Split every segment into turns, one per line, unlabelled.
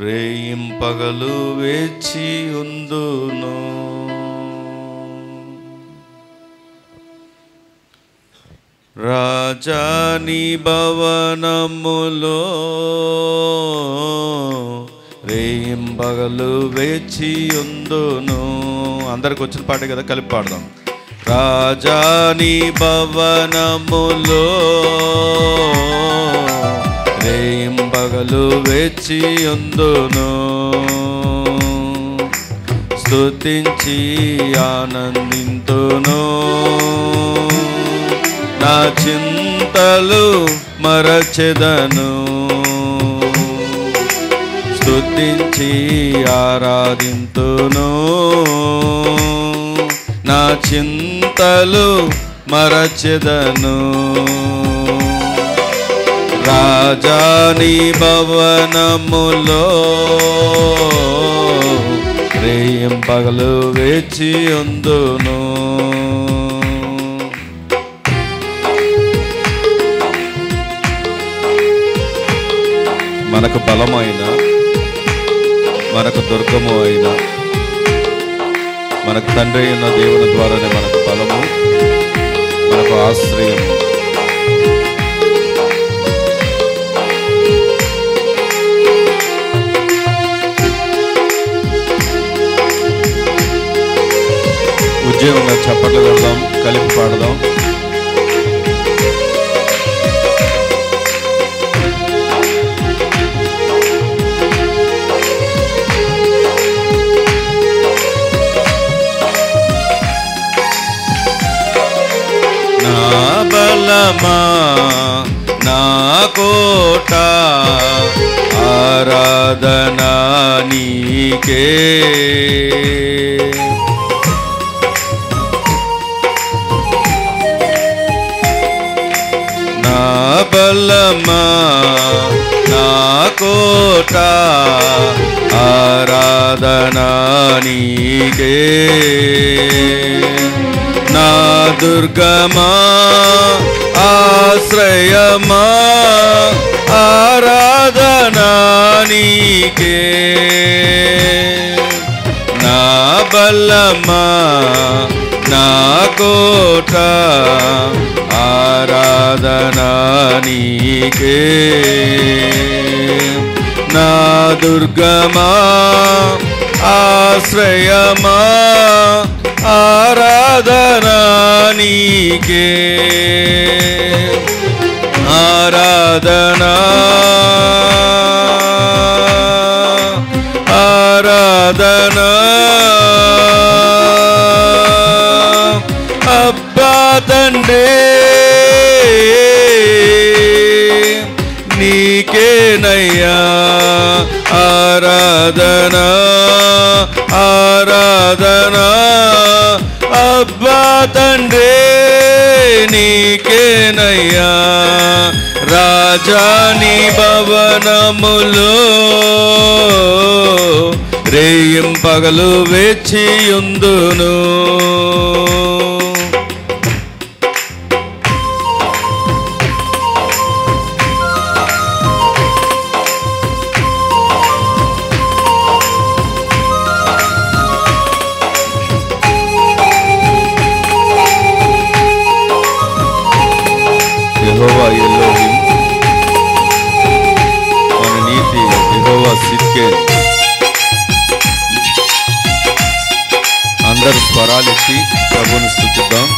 రేయింపగలు వేచి ఉందును, రాజాని భవనములో రేయింపగలు వేచి ఉందును. అందరికి వచ్చిన పాటే కదా, కలిపి పాడదాం. రాజాని భవనములో రేయింపగలు వేచి ఉందును, స్తుతించి ఆనందింతును, నా చింతలు మరచెదను, స్తుతించి ఆరాధింతును, నా చింతలు మరచెదను. రాజాని భవనములో రేయింపగలు వేచి ఉందును. మనకు బలమైన, మనకు దుర్గము అయిన, మనకు తండ్రి అయిన దేవుని ద్వారానే మనకు బలము, మనకు ఆశ్రయము. ఉద్యోగంగా చప్పట్లు కొడదాం, కలిపి పాడదాం. నా బలమా, నా కోట, ఆరాధనా నీకే, నా బలమా, నా కోట, ఆరాధనా నీకే, నా దుర్గమా, ఆశ్రయమా, ఆరాధనా నీకే, నా బలమా, నా కోట, ఆరాధనా నీకే, నా దుర్గమా, ఆశ్రయమా, ఆరాధనా నీకే, ఆరాధనా, ఆరాధనా. అబ్బా తండ్రి నీకేనయ్యా ఆరాధనా, ఆరాధనా. అబ్బా తండ్రి నీకేనయ్యా, రాజాని భవనములో రేయింపగలు వేచి ఉందును. యెహోవా ఎలోహిం, మన నీతి యెహోవా సిద్కేల్. అందరు స్వరాలెత్తి ప్రభువుని స్తుతిద్దాం.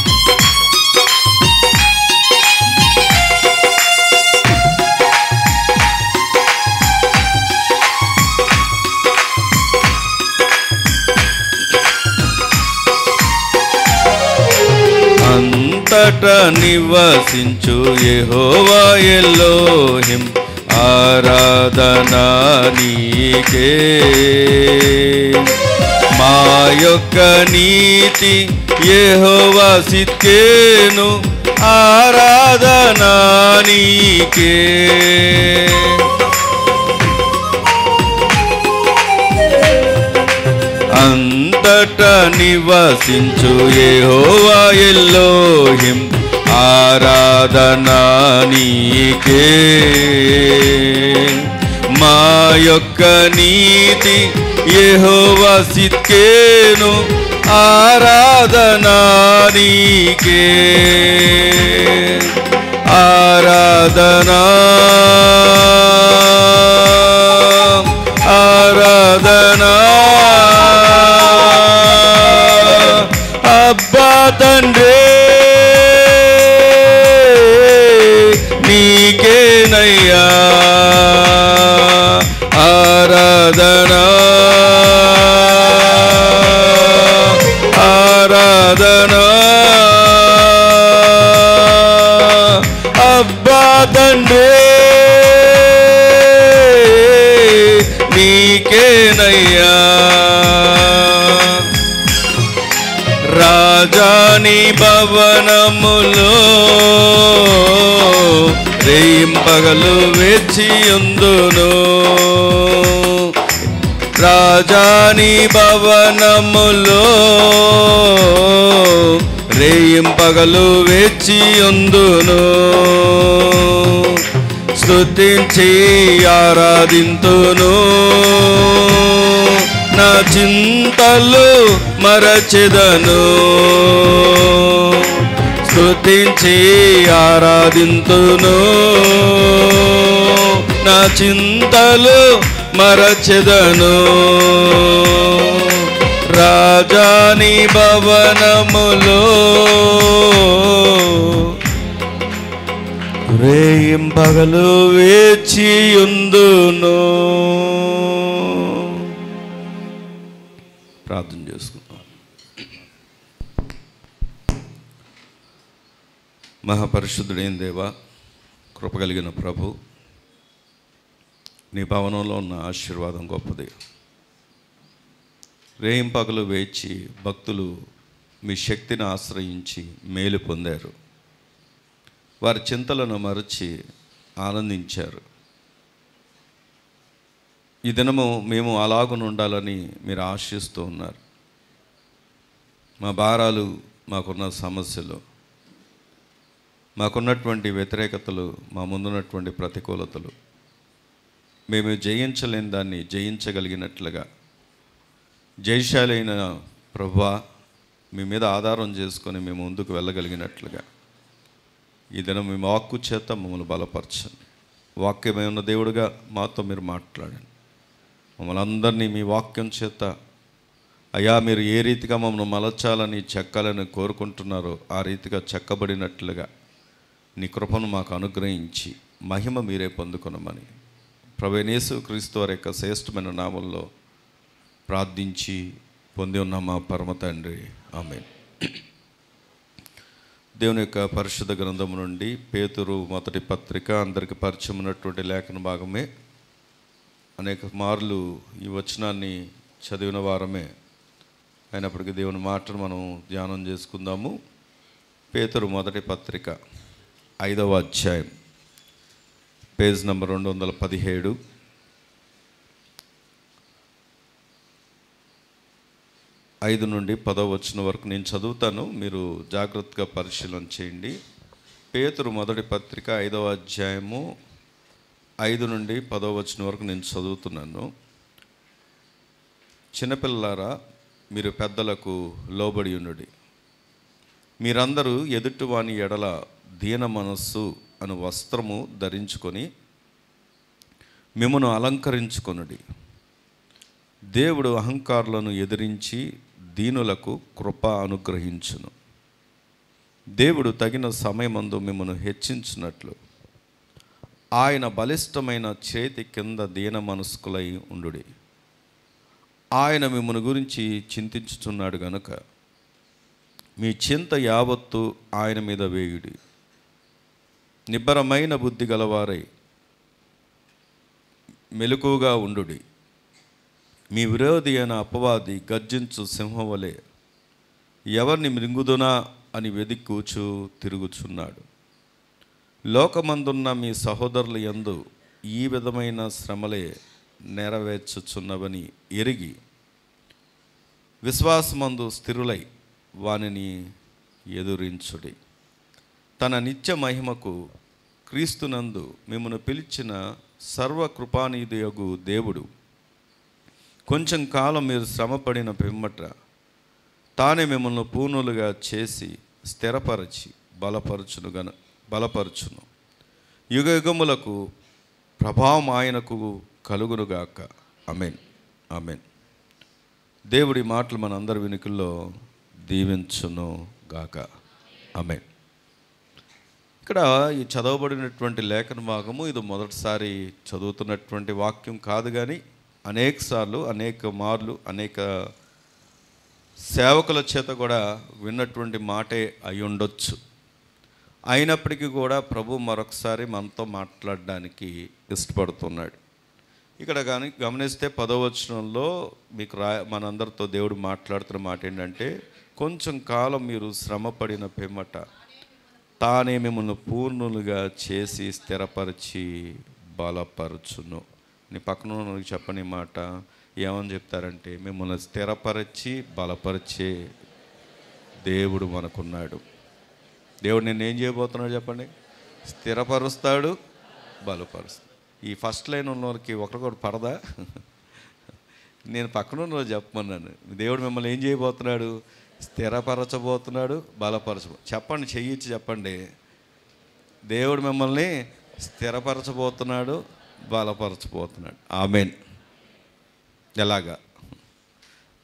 అంతట నివసించు యెహోవా ఎలోహిం, ఆరాధనా నీకే, మా యొక్క నీతి యెహోవా సిద్కేను, ఆరాధనా నీకే, అంతట నివసించు యెహోవా ఎలోహిం, ఆరాధనా నీకే, మా యొక్క నీతి యెహోవా సిద్కేను, ఆరాధనా నీకే, ఆరాధనా ఆరాధనా. అబ్బా తండ్రి నీకేనయ్యా ఆరాధనా, ఆరాధనా. అబ్బా తండ్రి నీకేనయ్యా. రాజాని భవనములో రేయింపగలు వేచియుందును, రాజాని భవనములో రేయింపగలు వేచియుందును. స్తుతించి ఆరాధింతును, నా చింతలు మరచెదను. స్తుతించి ఆరాధింతును, నా చింతలు మరచెదను. రాజాని భవనములో రేయింపగలు వేచియుందును. ప్రార్థన చేసుకుందాం. మహాపరిశుద్ధుడైన దేవా, కృపగలిగిన ప్రభు, నీ భవనంలో ఉన్న ఆశీర్వాదం గొప్పది. రేయింపగలు వేచి భక్తులు మీ శక్తిని ఆశ్రయించి మేలు పొందారు. వారి చింతలను మరచి ఆనందించారు. ఈ దినము మేము అలాగునుండాలని మీరు ఆశిస్తూ ఉన్నారు. మా భారాలు, మాకున్న సమస్యలు, మాకున్నటువంటి వ్యతిరేకతలు, మా ముందున్నటువంటి ప్రతికూలతలు మేము జయించలేని దాన్ని జయించగలిగినట్లుగా, జయశాలి అయిన ప్రభువా మీ మీద ఆధారం చేసుకొని మేము ముందుకు వెళ్ళగలిగినట్లుగా ఈ దినం మీ వాక్కు చేత మమ్మల్ని బలపరచండి. వాక్యమే ఉన్న దేవుడుగా మాతో మీరు మాట్లాడండి. మమ్మల్ని అందరినీ మీ వాక్యం చేత అయ్యా మీరు ఏ రీతిగా మమ్మల్ని మలచాలని చెక్కాలని కోరుకుంటున్నారో ఆ రీతిగా చెక్కబడినట్లుగా నీ కృపను మాకు అనుగ్రహించి మహిమ మీరే పొందుకొనమని ప్రభువైన యేసుక్రీస్తు వారి యొక్క శ్రేష్టమైన నామంలో ప్రార్థించి పొంది ఉన్న మా పరమ తండ్రి, ఆమేన్. దేవుని యొక్క పరిశుద్ధ గ్రంథం నుండి పేతురు మొదటి పత్రిక అందరికీ పరిచయం ఉన్నటువంటి లేఖన భాగమే. అనేక మార్లు ఈ వచనాన్ని చదివిన వారమే అయినప్పటికీ దేవుని మాటను మనం ధ్యానం చేసుకుందాము. పేతురు మొదటి పత్రిక 5వ అధ్యాయం, పేజ్ నంబర్ 217. 5 నుండి 10వ వచనం వరకు నేను చదువుతాను, మీరు జాగ్రత్తగా పరిశీలన చేయండి. పేతురు మొదటి పత్రిక 5వ అధ్యాయము 5 నుండి 10వ వచనం వరకు నేను చదువుతున్నాను. చిన్నపిల్లలారా, మీరు పెద్దలకు లోబడి ఉండుడి. మీరందరూ ఎదుటివాని ఎడల దీన మనస్సు అను వస్త్రము ధరించుకొని మిమ్మును అలంకరించుకొనుడి. దేవుడు అహంకారులను ఎదిరించి దీనులకు కృప అనుగ్రహించును. దేవుడు తగిన సమయమందు మిమ్మను హెచ్చించినట్లు ఆయన బలిష్టమైన చేతి కింద దీన మనస్కులై ఉండుడి. ఆయన మిమ్మల్ని గురించి చింతించుచున్నాడు గనుక మీ చింత యావత్తు ఆయన మీద వేయుడి. నిబ్బరమైన బుద్ధి గలవారై మెలకువగా ఉండుడి. మీ విరోధి అయిన అపవాది గర్జించు సింహం వలె ఎవరిని మృంగుదునా అని వెదికూచు తిరుగుచున్నాడు. లోకమందున్న మీ సహోదరుల యందు ఈ విధమైన శ్రమలే నెరవేర్చుచున్నవని ఎరిగి విశ్వాసమందు స్థిరులై వానిని ఎదురించుడి. తన నిత్య మహిమకు క్రీస్తునందు మిమ్మల్ని పిలిచిన సర్వకృపానిధియగు దేవుడు కొంచెం కాలం మీరు శ్రమపడిన పిమ్మట తానే మిమ్మల్ని పూర్ణులుగా చేసి స్థిరపరచి బలపరచును. యుగ యుగములకు ప్రభావం ఆయనకు కలుగునుగాక. ఆమేన్, ఆమేన్. దేవుడి మాటలు మన అందరి వినికిల్లో దీవించును గాక. ఆమేన్. ఇక్కడ ఈ చదవబడినటువంటి లేఖన భాగము ఇది మొదటిసారి చదువుతున్నటువంటి వాక్యం కాదు, కానీ అనేక సార్లు అనేక సేవకుల చేత కూడా విన్నటువంటి మాటే అయి ఉండొచ్చు. అయినప్పటికీ కూడా ప్రభు మరొకసారి మనతో మాట్లాడడానికి ఇష్టపడుతున్నాడు. ఇక్కడ కానీ గమనిస్తే 10వ వచనంలో మీకు మనందరితో దేవుడు మాట్లాడుతున్న మాట ఏంటంటే, కొంచెం కాలం మీరు శ్రమపడిన పిమ్మట తానే మిమ్మల్ని పూర్ణులుగా చేసి స్థిరపరిచి బలపరచును. నీ పక్కన చెప్పని మాట ఏమని చెప్తారంటే, మిమ్మల్ని స్థిరపరిచి బలపరిచే దేవుడు మనకున్నాడు. దేవుడు నేను ఏం చేయబోతున్నాడు చెప్పండి? స్థిరపరుస్తాడు, బలపరుస్తాడు. ఈ ఫస్ట్ లైన్ ఉన్నవారికి ఒకరికొకటి పడదా? నేను పక్కన ఉన్న చెప్పమన్నాను. దేవుడు మిమ్మల్ని ఏం చేయబోతున్నాడు? స్థిరపరచబోతున్నాడు, చెప్పండి, చెయ్యిచ్చి చెప్పండి. దేవుడు మిమ్మల్ని స్థిరపరచబోతున్నాడు, బలపరచబోతున్నాడు. ఆమేన్. ఎలాగా?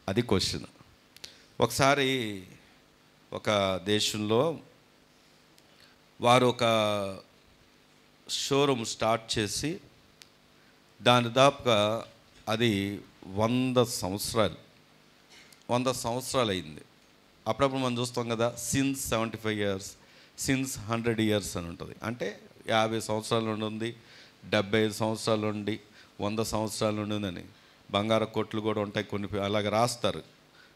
అది క్వశ్చన్. ఒకసారి ఒక దేశంలో వారు ఒక షోరూమ్ స్టార్ట్ చేసి దాని దాపుగా అది 100 సంవత్సరాలు అయింది. అప్పుడప్పుడు మనం చూస్తాం కదా, సిన్స్ 75 years, సిన్స్ 100 years అని ఉంటుంది. అంటే 50 సంవత్సరాల నుండి ఉంది, 75 సంవత్సరాల నుండి, 100 సంవత్సరాల నుండి ఉందని. బంగారు కొట్లు కూడా ఉంటాయి కొన్ని, అలాగ రాస్తారు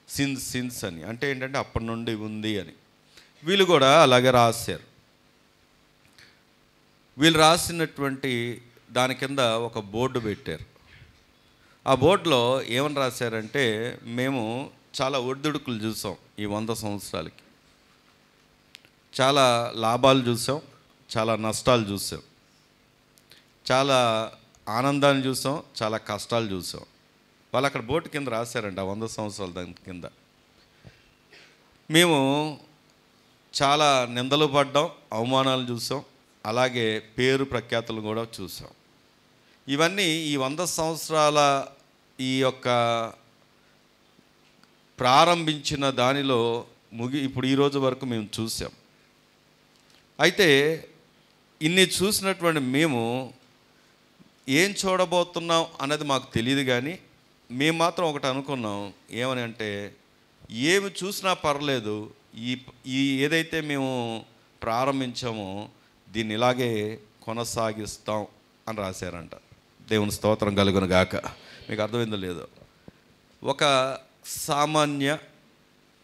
సిన్స్ అని. అంటే ఏంటంటే అప్పటి నుండి ఉంది అని. వీళ్ళు కూడా అలాగే రాశారు. వీళ్ళు రాసినటువంటి దాని కింద ఒక బోర్డు పెట్టారు. ఆ బోర్డులో ఏమని రాశారంటే, మేము చాలా ఒడిదుడుకులు చూసాం ఈ 100 సంవత్సరాలకి. చాలా లాభాలు చూసాం, చాలా నష్టాలు చూసాం, చాలా ఆనందాన్ని చూసాం, చాలా కష్టాలు చూసాం. వాళ్ళు అక్కడ బోర్డు కింద రాశారంట, 100 సంవత్సరాల దాని కింద. మేము చాలా నిందలు పడ్డాం, అవమానాలు చూసాం, అలాగే పేరు ప్రఖ్యాతులు కూడా చూసాం. ఇవన్నీ ఈ 100 సంవత్సరాల ఈ యొక్క ప్రారంభించిన దానిలో ఇప్పుడు ఈరోజు వరకు మేము చూసాం. అయితే ఇన్ని చూసినటువంటి మేము ఏం చూడబోతున్నాం అన్నది మాకు తెలియదు, కానీ మేము మాత్రం ఒకటి అనుకున్నాం. ఏమని అంటే, ఏమి చూసినా పర్లేదు, ఈ ఏదైతే మేము ప్రారంభించామో దీన్ని ఇలాగే కొనసాగిస్తాం అని రాశారంట. దేవుని స్తోత్రం కలుగును గాక. మీకు అర్థమైందో లేదో,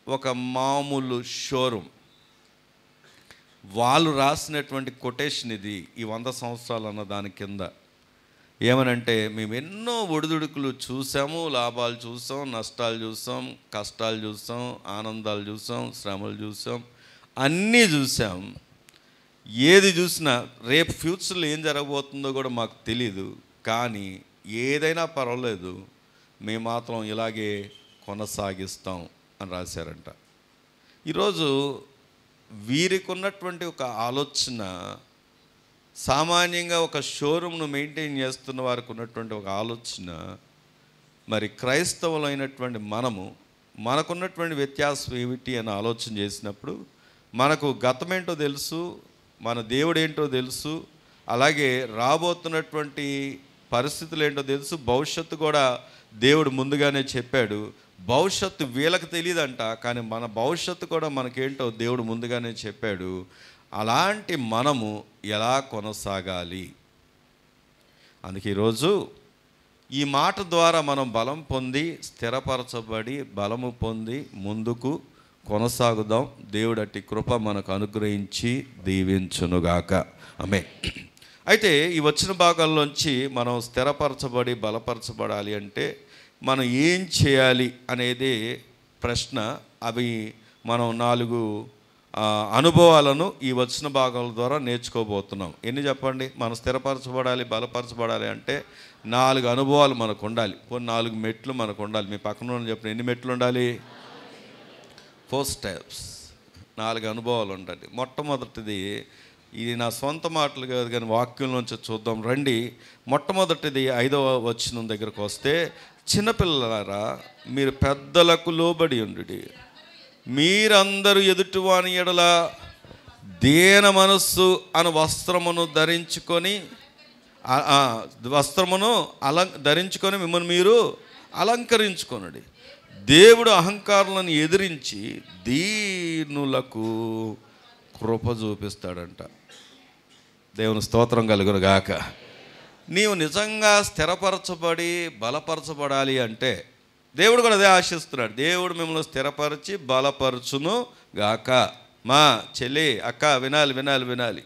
ఒక మామూలు షోరూమ్ వాళ్ళు రాసినటువంటి కొటేషన్ ఇది. ఈ 100 సంవత్సరాలు అన్న దాని కింద ఏమనంటే, మేము ఎన్నో ఒడిదుడుకులు చూసాము, లాభాలు చూసాం, నష్టాలు చూసాం, కష్టాలు చూసాం, ఆనందాలు చూసాం, శ్రమలు చూసాం, అన్నీ చూసాం. ఏది చూసినా రేపు ఫ్యూచర్లో ఏం జరగబోతుందో కూడా మాకు తెలీదు, కానీ ఏదైనా పర్వాలేదు, మేము మాత్రం ఇలాగే కొనసాగిస్తాం అని రాశారంట. ఈరోజు వీరికి ఉన్నటువంటి ఒక ఆలోచన, సామాన్యంగా ఒక షోరూమ్ను మెయింటైన్ చేస్తున్న వారికి ఉన్నటువంటి ఒక ఆలోచన, మరి క్రైస్తవులైనటువంటి మనకున్నటువంటి వ్యత్యాసం ఏమిటి అని ఆలోచన చేసినప్పుడు, మనకు గతమేంటో తెలుసు, మన దేవుడు ఏంటో తెలుసు, అలాగే రాబోతున్నటువంటి పరిస్థితులు ఏంటో తెలుసు, భవిష్యత్తు కూడా దేవుడు ముందుగానే చెప్పాడు. భవిష్యత్తు వీళ్ళకి తెలియదంట, కానీ మన భవిష్యత్తు కూడా మనకేంటో దేవుడు ముందుగానే చెప్పాడు. అలాంటి మనము ఎలా కొనసాగాలి? అందుకే ఈరోజు ఈ మాట ద్వారా మనం బలం పొంది, స్థిరపరచబడి, బలము పొంది ముందుకు కొనసాగుదాం. దేవుడు అట్టి కృప మనకు అనుగ్రహించి దీవించునుగాక. ఆమేన్. అయితే ఈ వచ్చిన భాగాల్లోంచి మనం స్థిరపరచబడి బలపరచబడాలి అంటే మనం ఏం చేయాలి అనేది ప్రశ్న. అవి మనం 4 అనుభవాలను ఈ వచన భాగాల ద్వారా నేర్చుకోబోతున్నాం. ఎన్ని చెప్పండి? మనం స్థిరపరచబడాలి, బలపరచబడాలి అంటే 4 అనుభవాలు మనకు ఉండాలి. 4 మెట్లు మనకు ఉండాలి. మీ పక్కన చెప్పిన ఎన్ని మెట్లు ఉండాలి? 4 స్టెప్స్, 4 అనుభవాలు ఉండాలి. మొట్టమొదటిది, ఇది నా సొంత మాటలు కాదు కానీ వాక్యంలోంచి చూద్దాం రండి. మొట్టమొదటిది 5వ వచనం దగ్గరకు వస్తే, చిన్నపిల్లలారా మీరు పెద్దలకు లోబడి ఉండుడి, మీరందరూ ఎదుటివాని ఎడల దీన మనస్సు అను వస్త్రమును ధరించుకొని ధరించుకొని మిమ్మల్ని మీరు అలంకరించుకొనుడి. దేవుడు అహంకారులను ఎదిరించి దీనులకు కృప చూపిస్తాడంట. దేవుని స్తోత్రం కలుగును గాక. నీవు నిజంగా స్థిరపరచబడి బలపరచబడాలి అంటే దేవుడు కూడా అదే ఆశిస్తున్నాడు. దేవుడు మిమ్మల్ని స్థిరపరిచి బలపరచును గాక. మా చెల్లి అక్క వినాలి వినాలి వినాలి.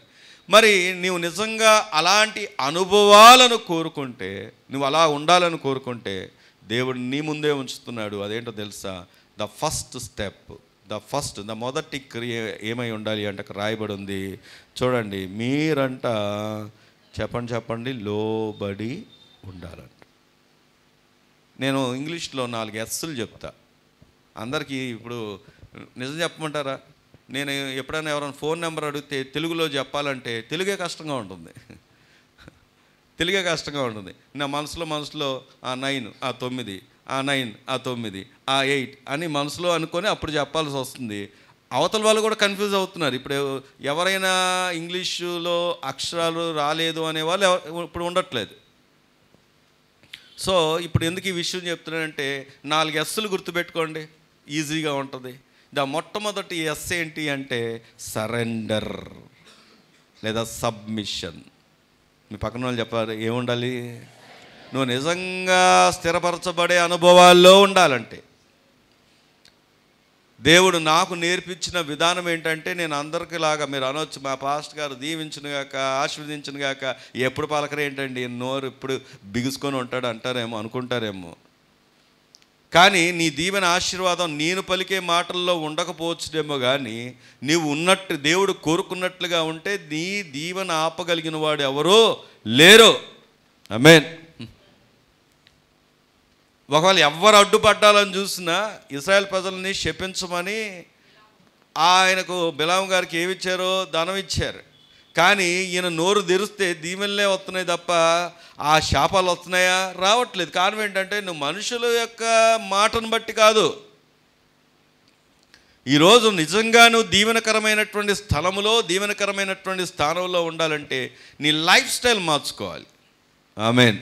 మరి నీవు నిజంగా అలాంటి అనుభవాలను కోరుకుంటే, నువ్వు అలా ఉండాలని కోరుకుంటే దేవుడు నీ ముందే ఉంచుతున్నాడు. అదేంటో తెలుసా? ద ఫస్ట్ స్టెప్, ద మొదటి క్రియ ఏమై ఉండాలి అంటే అక్కడ రాయబడి ఉంది చూడండి. మీరంట చెప్పండి లోబడి ఉండాలంట. నేను ఇంగ్లీష్లో 4 ఎస్సులు చెప్తా అందరికీ. ఇప్పుడు నిజం చెప్పమంటారా? నేను ఎప్పుడైనా ఎవరైనా ఫోన్ నెంబర్ అడిగితే తెలుగులో చెప్పాలంటే తెలుగే కష్టంగా ఉంటుంది. నా మనసులో ఆ 9 ఆ 9 ఆ 9 ఆ 9 ఆ 8 అని మనసులో అనుకొని అప్పుడు చెప్పాల్సి వస్తుంది. అవతల వాళ్ళు కూడా కన్ఫ్యూజ్ అవుతున్నారు. ఇప్పుడు ఎవరైనా ఇంగ్లీషులో అక్షరాలు రాలేదు అనేవాళ్ళు ఇప్పుడు ఉండట్లేదు. సో ఇప్పుడు ఎందుకు ఈ విషయం చెప్తున్నానంటే 4 ఎస్సులు గుర్తుపెట్టుకోండి, ఈజీగా ఉంటుంది. మొట్టమొదటి ఎస్ ఏంటి అంటే సరెండర్ లేదా సబ్మిషన్. మీ పక్కన వాళ్ళు చెప్పారు ఏముండాలి? నువ్వు నిజంగా స్థిరపరచబడే అనుభవాల్లో ఉండాలంటే, దేవుడు నాకు నేర్పించిన విధానం ఏంటంటే, నేను అందరికీలాగా మీరు అనొచ్చు మా పాస్టర్ గారు దీవించును గాక ఆశీర్వదించును గాక, ఎప్పుడు పలకరేంటండి నోరు ఇప్పుడు బిగుసుకొని ఉంటాడు అంటారేమో, అనుకుంటారేమో. కానీ నీ దీవెన ఆశీర్వాదం నేను పలికే మాటల్లో ఉండకపోవచ్చునేమో, కానీ నీవు ఉన్నట్టు దేవుడు కోరుకున్నట్లుగా ఉంటే నీ దీవెన ఆపగలిగిన వాడు ఎవరో లేరు. ఆమేన్. ఒకవేళ ఎవరు అడ్డుపడ్డాలని చూసినా ఇశ్రాయేల్ ప్రజల్ని శపించమని ఆయనకు బిలాము గారికి ఏమిచ్చారో ధనం ఇచ్చారు. కానీ ఈయన నోరు తెరిస్తే దీవెనలే వస్తున్నాయి తప్ప ఆ శాపాలు వస్తున్నాయా? రావట్లేదు. కారణం ఏంటంటే నువ్వు మనుషుల యొక్క మాటను బట్టి కాదు. ఈరోజు నిజంగా నువ్వు దీవెనకరమైనటువంటి స్థలములో దీవెనకరమైనటువంటి స్థానంలో ఉండాలంటే నీ లైఫ్ స్టైల్ మార్చుకోవాలి. ఆమేన్.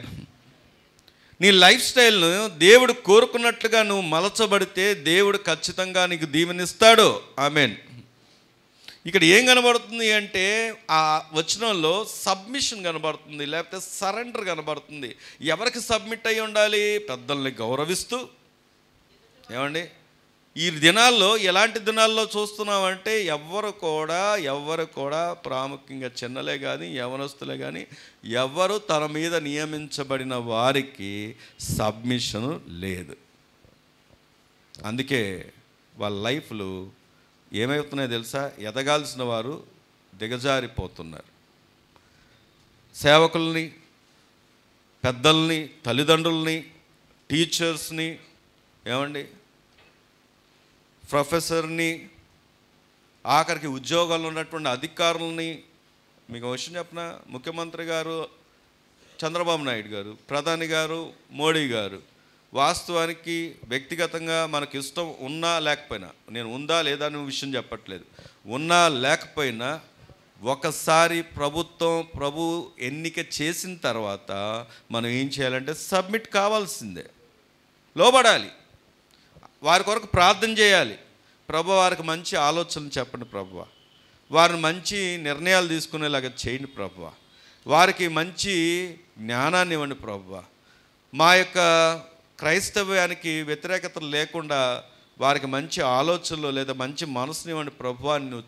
నీ లైఫ్ స్టైల్ను దేవుడు కోరుకున్నట్లుగా నువ్వు మలచబడితే దేవుడు ఖచ్చితంగా నీకు దీవెనిస్తాడు. ఆమేన్. ఇక్కడ ఏం కనబడుతుంది అంటే ఆ వచనంలో సబ్మిషన్ కనబడుతుంది, లేకపోతే సరెండర్ కనబడుతుంది. ఎవరికి సబ్మిట్ అయ్యి ఉండాలి? పెద్దల్ని గౌరవిస్తూ. ఏమండి ఈ దినాల్లో ఎలాంటి దినాల్లో చూస్తున్నామంటే ఎవరు కూడా ప్రాముఖ్యంగా చిన్నలే కానీ యవనస్తులే కానీ ఎవరు తన మీద నియమించబడిన వారికి సబ్మిషను లేదు. అందుకే వాళ్ళ లైఫ్లు ఏమవుతున్నాయో తెలుసా? ఎదగాల్సిన వారు దిగజారిపోతున్నారు. సేవకుల్ని, పెద్దల్ని, తల్లిదండ్రుల్ని, టీచర్స్ని, ఏమండి ప్రొఫెసర్ని, ఆఖరికి ఉద్యోగాల్లో ఉన్నటువంటి అధికారులని. మీకు విషయం చెప్పిన ముఖ్యమంత్రి గారు చంద్రబాబు నాయుడు గారు, ప్రధాని గారు మోడీ గారు, వాస్తవానికి వ్యక్తిగతంగా మనకి ఇష్టం ఉన్నా లేకపోయినా, నేను ఉందా లేదా అనే విషయం చెప్పట్లేదు, ఉన్నా లేకపోయినా ఒకసారి ప్రభు ఎన్నిక చేసిన తర్వాత మనం ఏం చేయాలంటే సబ్మిట్ కావాల్సిందే, లోబడాలి, వారి కొరకు ప్రార్థన చేయాలి. ప్రభు వారికి మంచి ఆలోచనలు చెప్పండి ప్రభువా, వారిని మంచి నిర్ణయాలు తీసుకునేలాగా చేయండి ప్రభువా, వారికి మంచి జ్ఞానాన్ని ఇవ్వండి ప్రభువా, మా యొక్క క్రైస్తవ్యానికి వ్యతిరేకత లేకుండా వారికి మంచి ఆలోచనలు లేదా మంచి మనసుని ఇవ్వండి ప్రభువా అని నువ్వు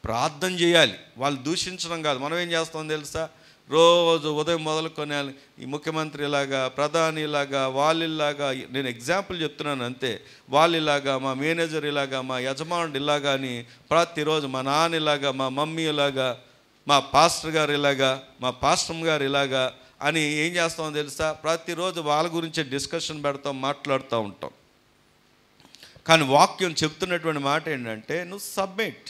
ప్రార్థన చేయాలి. వాళ్ళు దూషించడం కాదు. మనం ఏం చేస్తాం తెలుసా? రోజు ఉదయం మొదలుకొని ఈ ముఖ్యమంత్రి ఇలాగా, ప్రధాని ఇలాగా, వాళ్ళిలాగా, నేను ఎగ్జాంపుల్ చెప్తున్నాను అంతే. వాళ్ళు ఇలాగా, మా మేనేజర్ ఇలాగా, మా యజమానుడు ఇలాగా అని ప్రతిరోజు మా నాన్న ఇలాగా, మా మమ్మీ ఇలాగా, మా పాస్టర్ గారు ఇలాగా, మా పాస్టర్ గారు ఇలాగా అని ఏం చేస్తామో తెలుసా? ప్రతిరోజు వాళ్ళ గురించే డిస్కషన్ పెడతాం, మాట్లాడుతూ ఉంటాం. కానీ వాక్యం చెప్తున్నటువంటి మాట ఏంటంటే, నువ్వు సబ్మిట్.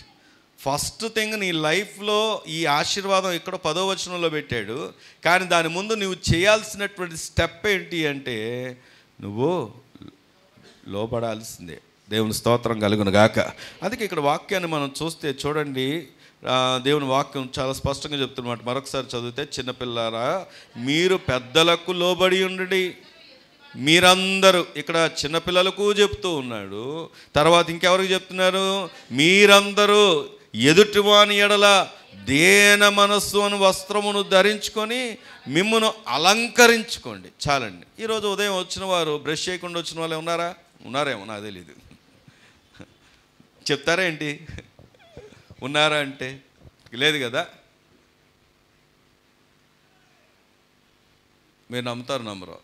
ఫస్ట్ థింగ్ నీ లైఫ్లో ఈ ఆశీర్వాదం ఇక్కడ 10వ వచనంలో పెట్టాడు. కానీ దాని ముందు నువ్వు చేయాల్సినటువంటి స్టెప్ ఏంటి అంటే, నువ్వు లోపడాల్సిందే. దేవుని స్తోత్రం కలుగును గాక. అందుకే ఇక్కడ వాక్యాన్ని మనం చూస్తే చూడండి, దేవుని వాక్యం చాలా స్పష్టంగా చెప్తున్నమాట. మరొకసారి చదివితే, చిన్నపిల్లారా మీరు పెద్దలకు లోబడి ఉండండి. మీరందరూ, ఇక్కడ చిన్నపిల్లలకు చెప్తూ ఉన్నాడు. తర్వాత ఇంకెవరికి చెప్తున్నారు? మీరందరూ ఎదుటివాని ఎడల దేన మనస్సు అని వస్త్రమును ధరించుకొని మిమ్మును అలంకరించుకోండి. చాలండి. ఈరోజు ఉదయం వచ్చిన వారు బ్రష్ చేయకుండా వచ్చిన వాళ్ళు ఉన్నారేమో నాకు తెలీదు. చెప్తారా ఏంటి? ఉన్నారా అంటే లేదు కదా. మీరు నమ్ముతారు నమ్మరు,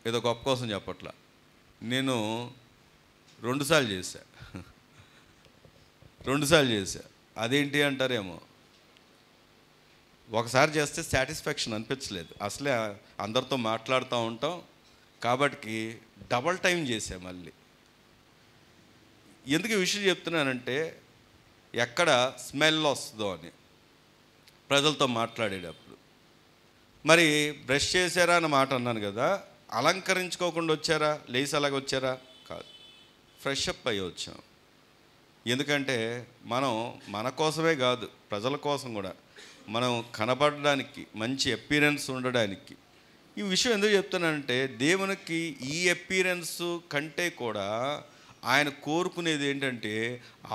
ఏదో గొప్ప కోసం చెప్పట్లా. నేను 2 సార్లు చేశా. అదేంటి అంటారేమో. ఒకసారి చేస్తే సాటిస్ఫాక్షన్ అనిపించలేదు. అసలే అందరితో మాట్లాడుతూ ఉంటాం కాబట్టి డబల్ టైం చేశా మళ్ళీ. ఎందుకు ఈ విషయం చెప్తున్నానంటే, ఎక్కడ స్మెల్ వస్తుందో అని ప్రజలతో మాట్లాడేటప్పుడు. మరి బ్రష్ చేశారా అన్న మాట అన్నాను కదా. అలంకరించుకోకుండా వచ్చారా? లేచి అలాగ వచ్చారా? కాదు, ఫ్రెష్ అప్ అయ్యి వచ్చాం. ఎందుకంటే మనం మన కోసమే కాదు, ప్రజల కోసం కూడా, మనం కనబడడానికి, మంచి అపీరెన్స్ ఉండడానికి. ఈ విషయం ఎందుకు చెప్తున్నానంటే, దేవునికి ఈ అపీరెన్స్ కంటే కూడా ఆయన కోరుకునేది ఏంటంటే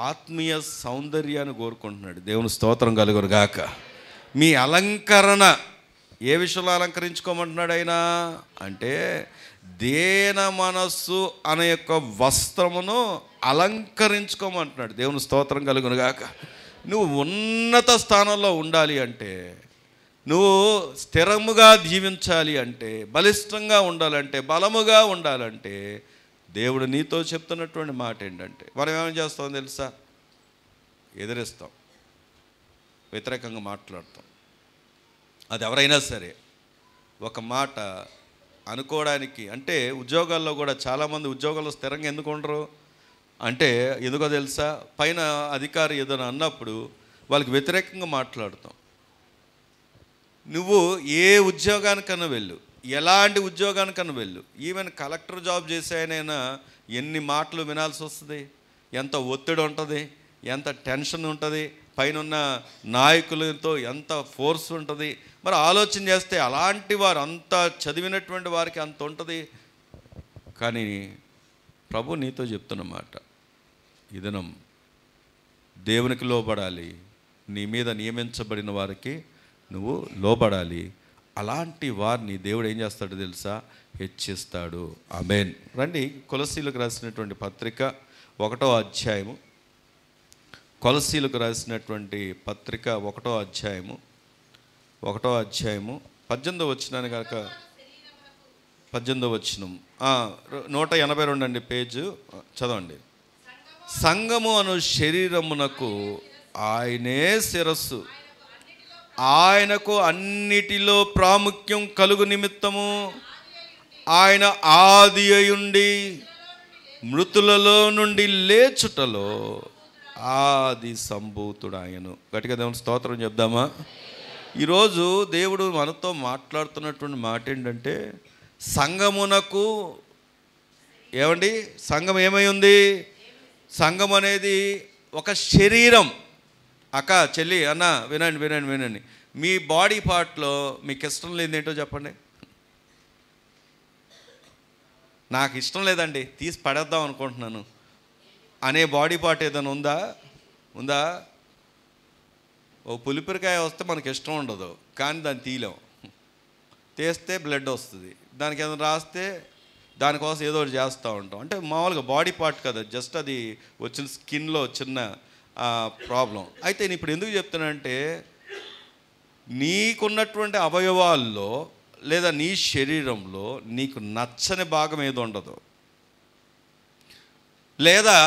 ఆత్మీయ సౌందర్యాన్ని కోరుకుంటున్నాడు. దేవుని స్తోత్రం కలుగును గాక. మీ అలంకరణ ఏ విషయంలో అలంకరించుకోమంటున్నాడు ఆయన అంటే, దేన మనస్సు అనే యొక్క వస్త్రమును అలంకరించుకోమంటున్నాడు. దేవుని స్తోత్రం కలుగును గాక. నువ్వు ఉన్నత స్థానంలో ఉండాలి అంటే, నువ్వు స్థిరముగా జీవించాలి అంటే, బలిష్టంగా ఉండాలంటే, బలముగా ఉండాలంటే, దేవుడు నీతో చెప్తున్నటువంటి మాట ఏంటంటే, మనం ఏమేమి చేస్తామో తెలుసా? ఎదిరిస్తాం, వ్యతిరేకంగా మాట్లాడతాం. అది ఎవరైనా సరే ఒక మాట అనుకోవడానికి. అంటే ఉద్యోగాల్లో కూడా చాలామంది ఉద్యోగాల్లో స్థిరంగా ఎందుకు ఉండరు అంటే, ఎందుకో తెలుసా? పైన అధికారి ఏదైనా అన్నప్పుడు వాళ్ళకి వ్యతిరేకంగా మాట్లాడతాం. నువ్వు ఏ ఉద్యోగానికన్నా వెళ్ళు, ఎలాంటి ఉద్యోగానికన్నా వెళ్ళు, ఈవెన్ కలెక్టర్ జాబ్ చేసేనైనా ఎన్ని మాటలు వినాల్సి వస్తుంది, ఎంత ఒత్తిడి ఉంటుంది, ఎంత టెన్షన్ ఉంటుంది, పైన నాయకులతో ఎంత ఫోర్స్ ఉంటుంది. మరి ఆలోచన చేస్తే అలాంటి వారు, అంత చదివినటువంటి వారికి అంత ఉంటుంది. కానీ ప్రభు నీతో చెప్తున్నమాట, ఈ దినం దేవునికి లోబడాలి, నీ మీద నియమించబడిన వారికి నువ్వు లోబడాలి. అలాంటి వారిని దేవుడు ఏం చేస్తాడో తెలుసా? హెచ్చిస్తాడు. ఆమేన్. రండి, కొలస్సీలకు రాసినటువంటి పత్రిక 1వ అధ్యాయము. కొలస్సీలకు రాసినటువంటి పత్రిక 1వ అధ్యాయము 18వ వచనాన్ని కాక 18వ వచనం 182 అండి పేజు, చదవండి. సంఘము అను శరీరమునకు ఆయనే శిరస్సు, ఆయనకు అన్నిటిలో ప్రాముఖ్యం కలుగు నిమిత్తము ఆయన ఆది అయుండి మృతులలో నుండి లేచుటలో ఆది సంభూతుడు ఆయను. గట్టిగా దేవుని స్తోత్రం చెప్దామా? ఈరోజు దేవుడు మనతో మాట్లాడుతున్నటువంటి మాట ఏంటంటే, సంఘమునకు ఏమండి, సంఘం ఏమై ఉంది? సంఘం అనేది ఒక శరీరం. అక్క, చెల్లి, అన్న, వినండి. మీ బాడీ పార్ట్లో మీకు ఇష్టం లేని ఏంటో చెప్పండి. నాకు ఇష్టం లేదండి, తీసి పడేద్దాం అనుకుంటున్నాను అనే బాడీ పార్ట్ ఏదైనా ఉందా? ఓ పులిపిరికాయ వస్తే మనకి ఇష్టం ఉండదు, కానీ దాన్ని తీయలేం. తీస్తే బ్లడ్ వస్తుంది, దానికి ఏదైనా రాస్తే దానికోసం ఏదో ఒకటి చేస్తూ ఉంటాం. అంటే మామూలుగా బాడీ పార్ట్ కదా, జస్ట్ అది వచ్చిన స్కిన్లో చిన్న ప్రాబ్లం. అయితే నేను ఇప్పుడు ఎందుకు చెప్తానంటే, నీకున్నటువంటి అవయవాల్లో లేదా నీ శరీరంలో నీకు నచ్చని భాగం ఏది ఉండదు. లేదా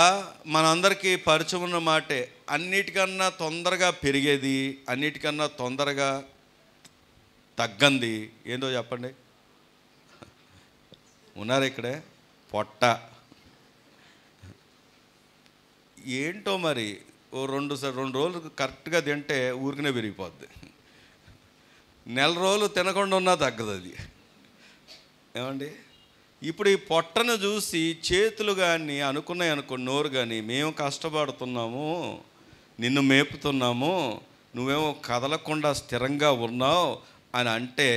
మనందరికీ పరిచయం ఉన్న మాటే, అన్నిటికన్నా తొందరగా పెరిగేది, అన్నిటికన్నా తొందరగా తగ్గంది ఏందో చెప్పండి. ఉన్నారు ఇక్కడే? పొట్ట. ఏంటో మరి రెండు రోజులు కరెక్ట్గా తింటే ఊరికనే పెరిగిపోద్ది. నెల రోజులు తినకుండా ఉన్నా తగ్గదు అది. ఏమండి, ఇప్పుడు ఈ పొట్టను చూసి చేతులు కానీ అనుకున్నాయి నోరు కానీ, మేము కష్టపడుతున్నాము, నిన్ను మేపుతున్నాము, నువ్వేమో కదలకుండా స్థిరంగా ఉన్నావు అని అంటే,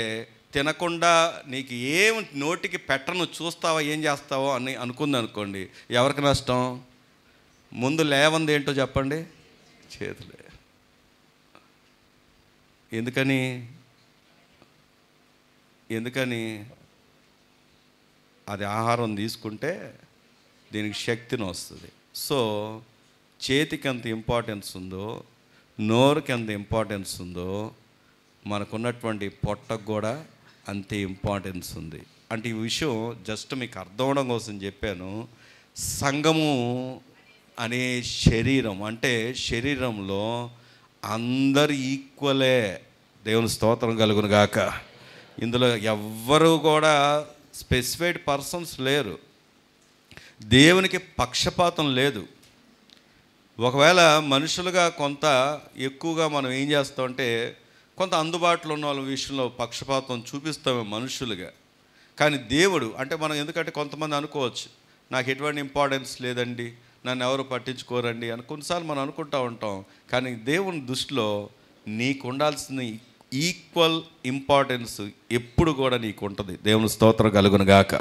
తినకుండా నీకు ఏం నోటికి పెట్టను చూస్తావా, ఏం చేస్తావో అని అనుకుంది అనుకోండి, ఎవరికి నష్టం? ముందు లేవంది ఏంటో చెప్పండి, చేతులే. ఎందుకని అది ఆహారం తీసుకుంటే దీనికి శక్తిని వస్తుంది. సో చేతికి ఎంత ఇంపార్టెన్స్ ఉందో, నోరుకి ఎంత ఇంపార్టెన్స్ ఉందో, మనకున్నటువంటి పొట్టకు కూడా అంతే ఇంపార్టెన్స్ ఉంది. అంటే ఈ విషయం జస్ట్ మీకు అర్థం అవడం కోసం చెప్పాను. సంఘము అనే శరీరం, అంటే శరీరంలో అందరు ఈక్వలే. దేవుని స్తోత్రం కలుగును గాక. ఇందులో ఎవ్వరూ కూడా స్పెసిఫైడ్ పర్సన్స్ లేరు. దేవునికి పక్షపాతం లేదు. ఒకవేళ మనుషులుగా కొంత ఎక్కువగా మనం ఏం చేస్తామంటే, కొంత అందుబాటులో ఉన్న వాళ్ళ విషయంలో పక్షపాతం చూపిస్తామే మనుషులుగా. కానీ దేవుడు అంటే మనం, ఎందుకంటే కొంతమంది అనుకోవచ్చు, నాకు ఎటువంటి ఇంపార్టెన్స్ లేదండి, నన్ను ఎవరు పట్టించుకోరండి అని కొన్నిసార్లు మనం అనుకుంటూ ఉంటాం. కానీ దేవుని దృష్టిలో నీకు ఉండాల్సిన ఈక్వల్ ఇంపార్టెన్స్ ఎప్పుడు కూడా నీకు ఉంటుంది. దేవుని స్తోత్రం కలుగును గాక.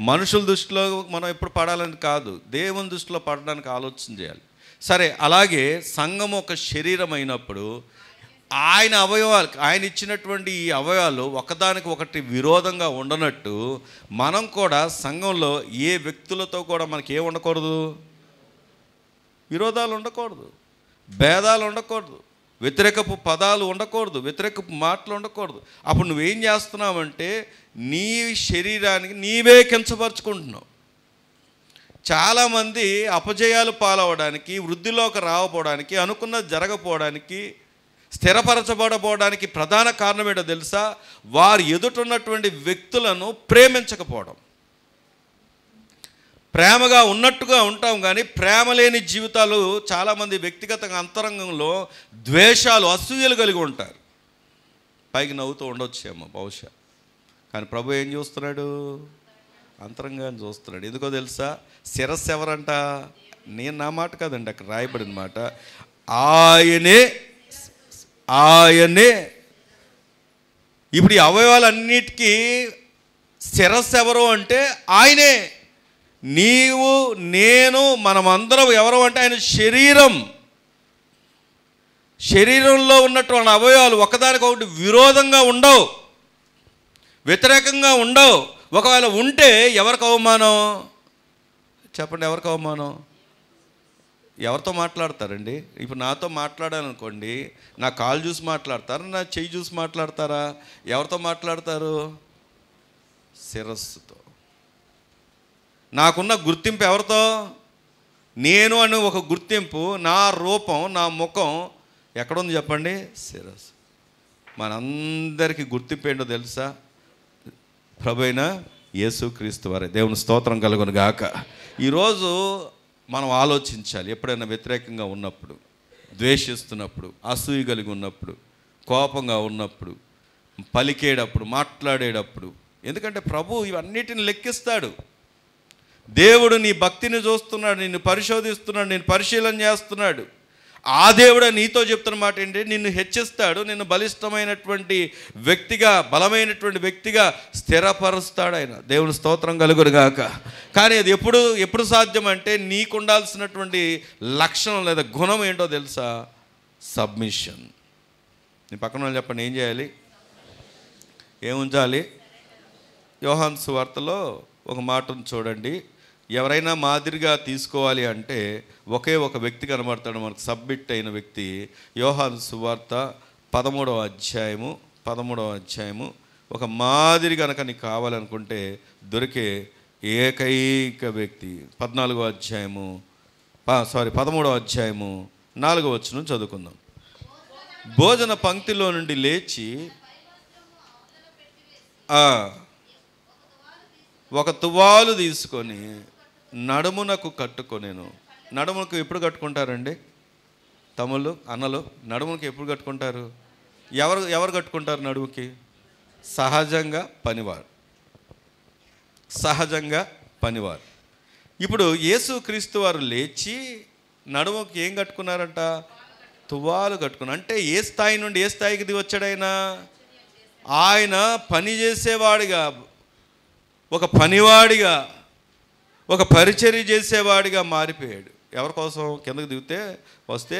మనుషుల దృష్టిలో మనం ఎప్పుడు పడాలని కాదు, దేవుని దృష్టిలో పడడానికి ఆలోచన చేయాలి. సరే, అలాగే సంఘం ఒక శరీరం అయినప్పుడు ఆయన అవయవాలు, ఆయన ఇచ్చినటువంటి ఈ అవయవాలు ఒకదానికి ఒకటి విరోధంగా ఉండనట్టు, మనం కూడా సంఘంలో ఏ వ్యక్తులతో కూడా మనకి ఏం ఉండకూడదు? విరోధాలు ఉండకూడదు, భేదాలు ఉండకూడదు, వ్యతిరేకపు పదాలు ఉండకూడదు, వ్యతిరేకపు మాటలు ఉండకూడదు. అప్పుడు నువ్వేం చేస్తున్నావంటే నీ శరీరానికి నీవే కించపరుచుకుంటున్నావు. చాలామంది అపజయాలు పాలవడానికి, వృద్ధిలోకి రాకపోవడానికి, అనుకున్నది జరగకపోవడానికి, స్థిరపరచబడపోవడానికి ప్రధాన కారణం ఏంటో తెలుసా? వారు ఎదుటున్నటువంటి వ్యక్తులను ప్రేమించకపోవడం. ప్రేమగా ఉన్నట్టుగా ఉంటాం కానీ ప్రేమ లేని జీవితాలు చాలామంది వ్యక్తిగతంగా అంతరంగంలో ద్వేషాలు, అసూయలు కలిగి ఉంటారు. పైకి నవ్వుతూ ఉండొచ్చేమో బహుశా, కానీ ప్రభు ఏం చూస్తున్నాడు? అంతరంగాన్ని చూస్తున్నాడు. ఎందుకో తెలుసా? శిరస్సు ఎవరంట? నేను నా మాట కాదండి, అక్కడ రాయబడిన మాట. ఆయనే. ఇప్పుడు ఈ అవయవాలన్నిటికీ శిరస్సు ఎవరు అంటే ఆయనే. నీవు, నేను, మనమందరం ఎవరు అంటే ఆయన శరీరం. శరీరంలో ఉన్నటువంటి అవయవాలు ఒకదానికొకటి విరోధంగా ఉండవు, వ్యతిరేకంగా ఉండవు. ఒకవేళ ఉంటే ఎవరికి అవమానం? చెప్పండి, ఎవరికి అవమానం? ఎవరితో మాట్లాడతారండి? ఇప్పుడు నాతో మాట్లాడాలనుకోండి, నా కాలు చూసి మాట్లాడతారా, నా చెయ్యి చూసి మాట్లాడతారా? ఎవరితో మాట్లాడతారు? శిరస్సుతో. నాకున్న గుర్తింపు ఎవరితో? నేను అని ఒక గుర్తింపు, నా రూపం, నా ముఖం ఎక్కడుంది చెప్పండి? శిరస్సు. మనందరికీ గుర్తింపు ఏంటో తెలుసా? ప్రభువైన యేసుక్రీస్తు వారే. దేవుని స్తోత్రం కలుగును గాక. ఈరోజు మనం ఆలోచించాలి. ఎప్పుడైనా వ్యతిరేకంగా ఉన్నప్పుడు, ద్వేషిస్తున్నప్పుడు, అసూయ కలిగి ఉన్నప్పుడు, కోపంగా ఉన్నప్పుడు, పలికేటప్పుడు, మాట్లాడేటప్పుడు, ఎందుకంటే ప్రభు ఇవన్నిటిని లెక్కిస్తాడు. దేవుడు నీ భక్తిని చూస్తున్నాడు, నిన్ను పరిశోధిస్తున్నాడు, నిన్ను పరిశీలన చేస్తున్నాడు. ఆ దేవుడు నీతో చెప్తున్న మాట ఏంటి? నిన్ను హెచ్చిస్తాడు, నిన్ను బలిష్టమైనటువంటి వ్యక్తిగా, బలమైనటువంటి వ్యక్తిగా స్థిరపరుస్తాడు ఆయన. దేవుని స్తోత్రం కలుగును గాక. కానీ అది ఎప్పుడు సాధ్యం అంటే నీకు ఉండాల్సినటువంటి లక్షణం లేదా గుణం ఏంటో తెలుసా? సబ్మిషన్. నీ పక్కన వాళ్ళు చెప్పండి, ఏం చేయాలి? ఏముంచాలి? యోహాను సువార్తలో ఒక మాటను చూడండి, ఎవరైనా మాదిరిగా తీసుకోవాలి అంటే ఒకే ఒక వ్యక్తి కనబడతాడు మనకు, సబ్మిట్ అయిన వ్యక్తి. యోహాను సువార్త 13వ అధ్యాయము ఒక మాదిరి కనుక నీకు కావాలనుకుంటే దొరికే ఏకైక వ్యక్తి 13వ అధ్యాయము 4వ వచనం చదువుకుందాం. భోజన పంక్తిలో నుండి లేచి ఒక తువాలు తీసుకొని నడుమునకు కట్టుకొనేను. నడుమునకు ఎప్పుడు కట్టుకుంటారండి తమ్ముళ్ళు, అన్నలు? నడుమునకు ఎప్పుడు కట్టుకుంటారు? ఎవరు కట్టుకుంటారు నడుముకి? సహజంగా పనివారు. ఇప్పుడు యేసుక్రీస్తు వారు లేచి నడుముకి ఏం కట్టుకున్నారంట? తువాలు కట్టుకున్నారు. అంటే ఏ స్థాయి నుండి ఏ స్థాయికి దిగి వచ్చాడు ఆయన పని చేసేవాడిగా, ఒక పనివాడిగా, ఒక పరిచర్య చేసేవాడిగా మారిపోయాడు. ఎవరి కోసం? కిందకు దిగితే వస్తే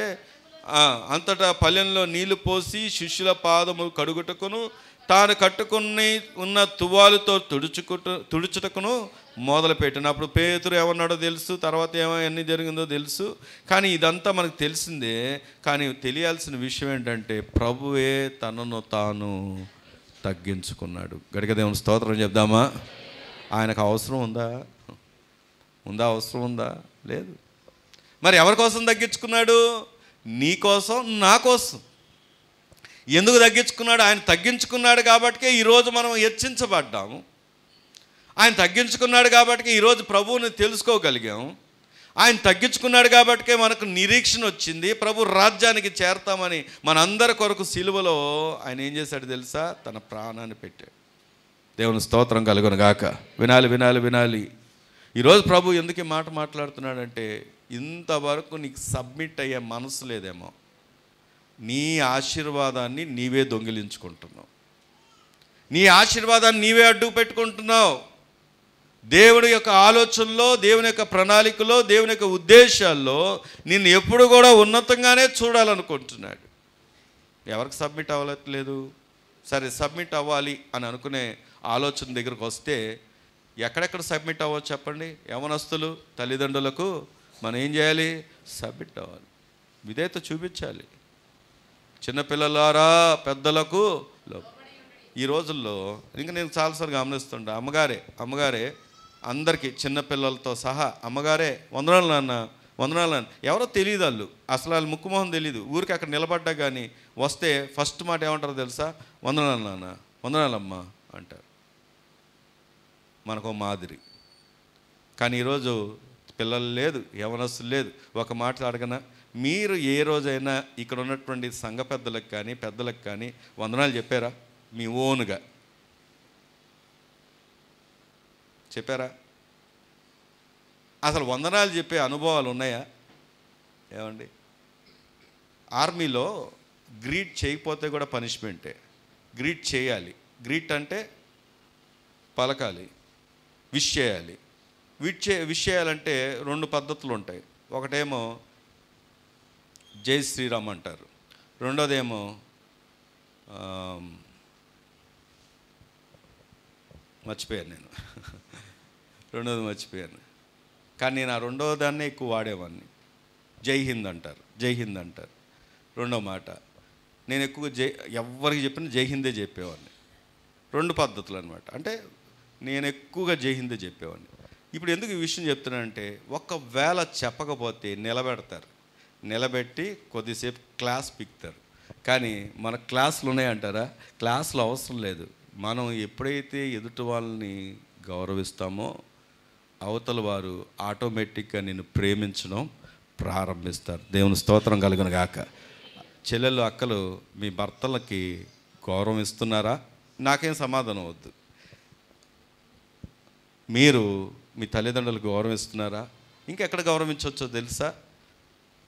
అంతటా పల్లెంలో నీళ్లు పోసి శిష్యుల పాదము కడుగుటకును తాను కట్టుకుని ఉన్న తువాలుతో తుడుచుటకును మొదలుపెట్టాను. అప్పుడు పేతురు ఏమన్నాడో తెలుసు, తర్వాత ఎన్ని జరిగిందో తెలుసు. కానీ ఇదంతా మనకు తెలిసిందే. కానీ తెలియాల్సిన విషయం ఏంటంటే ప్రభువే తనను తాను తగ్గించుకున్నాడు. గడిక దేవుని స్తోత్రం చెప్దామా? ఆయనకు అవసరం ఉందా? అవసరం ఉందా? లేదు. మరి ఎవరి కోసం తగ్గించుకున్నాడు? నీ కోసం, నా కోసం. ఎందుకు తగ్గించుకున్నాడు? ఆయన తగ్గించుకున్నాడు కాబట్టే ఈరోజు మనం హెచ్చించబడ్డాము. ఆయన తగ్గించుకున్నాడు కాబట్టే ఈరోజు ప్రభువుని తెలుసుకోగలిగాము. ఆయన తగ్గించుకున్నాడు కాబట్టే మనకు నిరీక్షణ వచ్చింది. ప్రభు రాజ్యానికి చేరతామని మనందరి కొరకు సిలువలో ఆయన ఏం చేశాడు తెలుసా? తన ప్రాణాన్ని పెట్టాడు. దేవుని స్తోత్రం కలుగును గాక. వినాలి. ఈరోజు ప్రభు ఎందుకు ఈ మాట మాట్లాడుతున్నాడంటే ఇంతవరకు నీకు సబ్మిట్ అయ్యే మనసు లేదేమో. నీ ఆశీర్వాదాన్ని నీవే దొంగిలించుకుంటున్నావు. నీ ఆశీర్వాదాన్ని నీవే అడ్డు పెట్టుకుంటున్నావు. దేవుడి యొక్క ఆలోచనలో, దేవుని యొక్క ప్రణాళికలో, దేవుని యొక్క ఉద్దేశాల్లో నిన్ను ఎప్పుడు కూడా ఉన్నతంగానే చూడాలనుకుంటున్నాడు. ఎవరికి సబ్మిట్ అవ్వట్లేదు? సరే, సబ్మిట్ అవ్వాలి అని అనుకునే ఆలోచన దగ్గరకు వస్తే ఎక్కడెక్కడ సబ్మిట్ అవ్వచ్చు చెప్పండి? యవనస్తులు తల్లిదండ్రులకు మనం ఏం చేయాలి? సబ్మిట్ అవ్వాలి, విధేయత చూపించాలి. చిన్నపిల్లలారా పెద్దలకు ఈ రోజుల్లో ఇంకా నేను చాలాసార్లు గమనిస్తుంటా, అమ్మగారే అందరికీ చిన్నపిల్లలతో సహా అమ్మగారే వందనాలు నాన్న, ఎవరో తెలియదు, వాళ్ళు ముక్కుమొహం తెలియదు. ఊరికి అక్కడ నిలబడ్డా కానీ వస్తే ఫస్ట్ మాట ఏమంటారో తెలుసా? వందనాలు నాన్న, వందనాలమ్మ అంటారు. మనకు మాదిరి. కానీ ఈరోజు పిల్లలు లేదు, యవనస్తులు లేదు. ఒక మాట అడగనా? మీరు ఏ రోజైనా ఇక్కడ ఉన్నటువంటి సంఘ పెద్దలకు కానీ వందనాలు చెప్పారా? మీ ఓన్గా చెప్పారా? అసలు వందనాలు చెప్పే అనుభవాలు ఉన్నాయా? ఏమండి, ఆర్మీలో గ్రీట్ చేయకపోతే కూడా పనిష్మెంటే. గ్రీట్ చేయాలి. గ్రీట్ అంటే పలకాలి, విష్ చేయాలి. విష్ చేయాలంటే 2 పద్ధతులు ఉంటాయి. ఒకటేమో జై శ్రీరామ్ అంటారు, రెండోదేమో మర్చిపోయాను. కానీ నేను ఆ రెండో దాన్నే ఎక్కువ వాడేవాడిని. జై హింద్ అంటారు. రెండో మాట నేను ఎక్కువ ఎవరికి చెప్పినా జై హిందే చెప్పేవాడిని. 2 పద్ధతులు అనమాట. అంటే నేను ఎక్కువగా జై హిందే చెప్పేవాడిని. ఇప్పుడు ఎందుకు ఈ విషయం చెప్తున్నానంటే, ఒకవేళ చెప్పకపోతే నిలబెట్టి కొద్దిసేపు క్లాస్ పిక్తారు. కానీ మన క్లాసులు ఉన్నాయంటారా? క్లాసులు అవసరం లేదు. మనం ఎప్పుడైతే ఎదుటి వాళ్ళని గౌరవిస్తామో అవతల వారు ఆటోమేటిక్గా నిన్ను ప్రేమించడం ప్రారంభిస్తారు. దేవుని స్తోత్రం కలుగును గాక. చెల్లెళ్ళు, అక్కలు మీ భర్తలకి గౌరవం ఇస్తున్నారా? నాకేం సమాధానం వద్దు. మీరు మీ తల్లిదండ్రులకు గౌరవం ఇస్తున్నారా? ఇంకెక్కడ గౌరవించవచ్చో తెలుసా?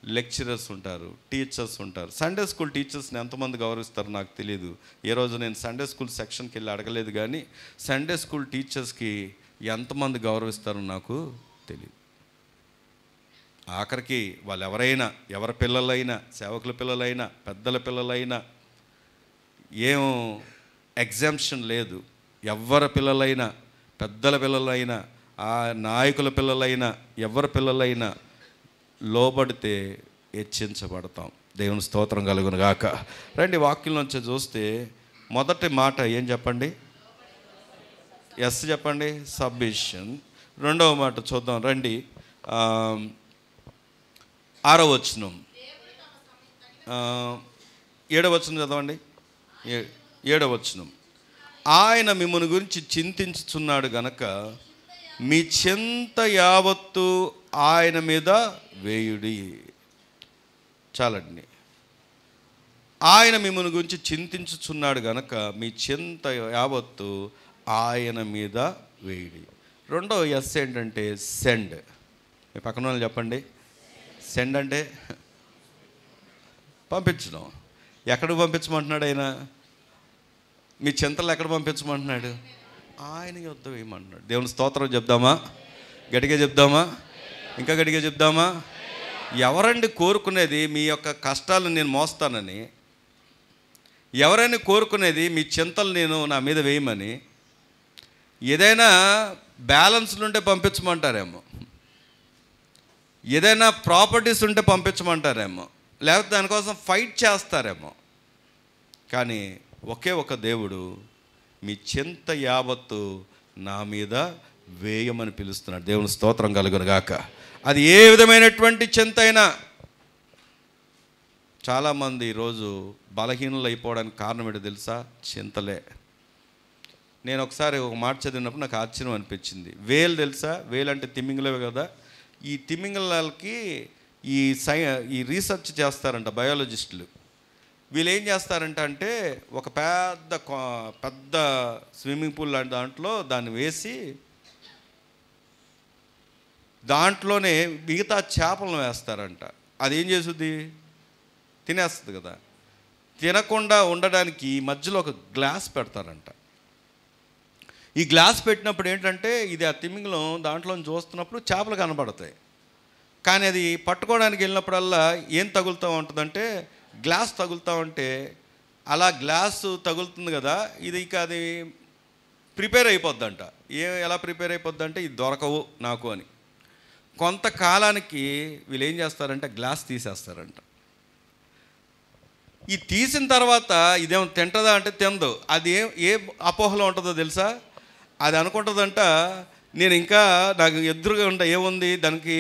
లెక్చరర్స్ ఉంటారు, టీచర్స్ ఉంటారు. సండే స్కూల్ టీచర్స్ని ఎంతమంది గౌరవిస్తారో నాకు తెలియదు. ఏ రోజు నేను సండే స్కూల్ సెక్షన్కి వెళ్ళి అడగలేదు. కానీ సండే స్కూల్ టీచర్స్కి ఎంతమంది గౌరవిస్తారో నాకు తెలియదు. ఆఖరికి వాళ్ళు ఎవరి పిల్లలైనా, సేవకుల పిల్లలైనా, పెద్దల పిల్లలైనా, ఎగ్జామ్షన్ లేదు. ఎవరి పిల్లలైనా, పెద్దల పిల్లలైనా ఆ నాయకుల పిల్లలైనా ఎవరి పిల్లలైనా లోబడితే హెచ్చించబడతాం. దేవుని స్తోత్రం కలుగును గాక. రండి వాక్యం నుంచి చూస్తే మొదటి మాట ఏం చెప్పండి? ఎస్ చెప్పండి, సబ్మిషన్. రెండవ మాట చూద్దాం రండి, 6వ వచనం, 7వ వచనం చదవండి. 7వ వచనం, ఆయన మిమ్మల్ని గురించి చింతించుచున్నాడు గనక మీ చింత యావత్తు ఆయన మీద వేయుడి. చాలండి. ఆయన మిమ్మల్ని గురించి చింతించుచున్నాడు గనక మీ చింత యావత్తు ఆయన మీద వేయుడి. రెండో ఎస్ ఏంటంటే సెండ్. మీ పక్కన వాళ్ళు చెప్పండి, సెండ్ అంటే పంపించడం. ఎక్కడికి పంపించమంటున్నాడు ఆయన? మీ చింతలు ఎక్కడ పంపించమంటున్నాడు? ఆయన యుద్ధం వేయమంటున్నాడు. దేవుని స్తోత్రం చెప్దామా? గట్టిగా చెప్దామా? ఇంకా గట్టిగా చెప్దామా? ఎవరండి కోరుకునేది మీ యొక్క కష్టాలను నేను మోస్తానని? ఎవరైనా కోరుకునేది మీ చింతలు నేను నా మీద వేయమని? ఏదైనా బ్యాలెన్స్ ఉంటే పంపించమంటారేమో, ఏదైనా ప్రాపర్టీస్ ఉంటే పంపించమంటారేమో, లేకపోతే దానికోసం ఫైట్ చేస్తారేమో. కానీ ఒకే ఒక దేవుడు మీ చింత యావత్తు నా మీద వేయమని పిలుస్తున్నాడు. దేవుని స్తోత్రం కలుగును గాక. అది ఏ విధమైనటువంటి చింత అయినా. చాలామంది ఈరోజు బలహీనలు అయిపోవడానికి కారణం ఏంటో తెలుసా? చింతలే. నేను ఒకసారి ఒక మాట చదివినప్పుడు నాకు ఆశ్చర్యం అనిపించింది. వేలు తెలుసా? వేలు అంటే తిమింగలవే కదా. ఈ తిమింగలకి ఈ రీసెర్చ్ చేస్తారంట బయాలజిస్టులు. వీళ్ళు ఏం చేస్తారంట అంటే ఒక పెద్ద స్విమ్మింగ్ పూల్ లాంటి దాంట్లో దాన్ని వేసి దాంట్లోనే మిగతా చేపలను వేస్తారంట. అది ఏం చేస్తుంది? తినేస్తుంది కదా. తినకుండా ఉండడానికి మధ్యలో ఒక గ్లాస్ పెడతారంట. ఈ గ్లాస్ పెట్టినప్పుడు ఏంటంటే ఇది ఆ తిమింగలం దాంట్లో చూస్తున్నప్పుడు చేపలు కనబడతాయి. కానీ అది పట్టుకోవడానికి వెళ్ళినప్పుడల్లా ఏం తగులుతూ ఉంటుందంటే గ్లాస్ తగులుతూ ఉంటే అలా గ్లాసు తగులుతుంది కదా, ఇది ఇక అది ప్రిపేర్ అయిపోద్దంట. ఎలా ప్రిపేర్ అయిపోద్దంటే ఇది దొరకవు నాకు అని. కొంతకాలానికి వీళ్ళు ఏం చేస్తారంటే గ్లాస్ తీసేస్తారంట. ఈ తీసిన తర్వాత ఇదేమో తింటుందా అంటే తినదు. అది ఏ అపోహలో ఉంటుందో తెలుసా? అది అనుకుంటుందంట నేను ఇంకా నాకు ఎదురుగా ఏముంది దానికి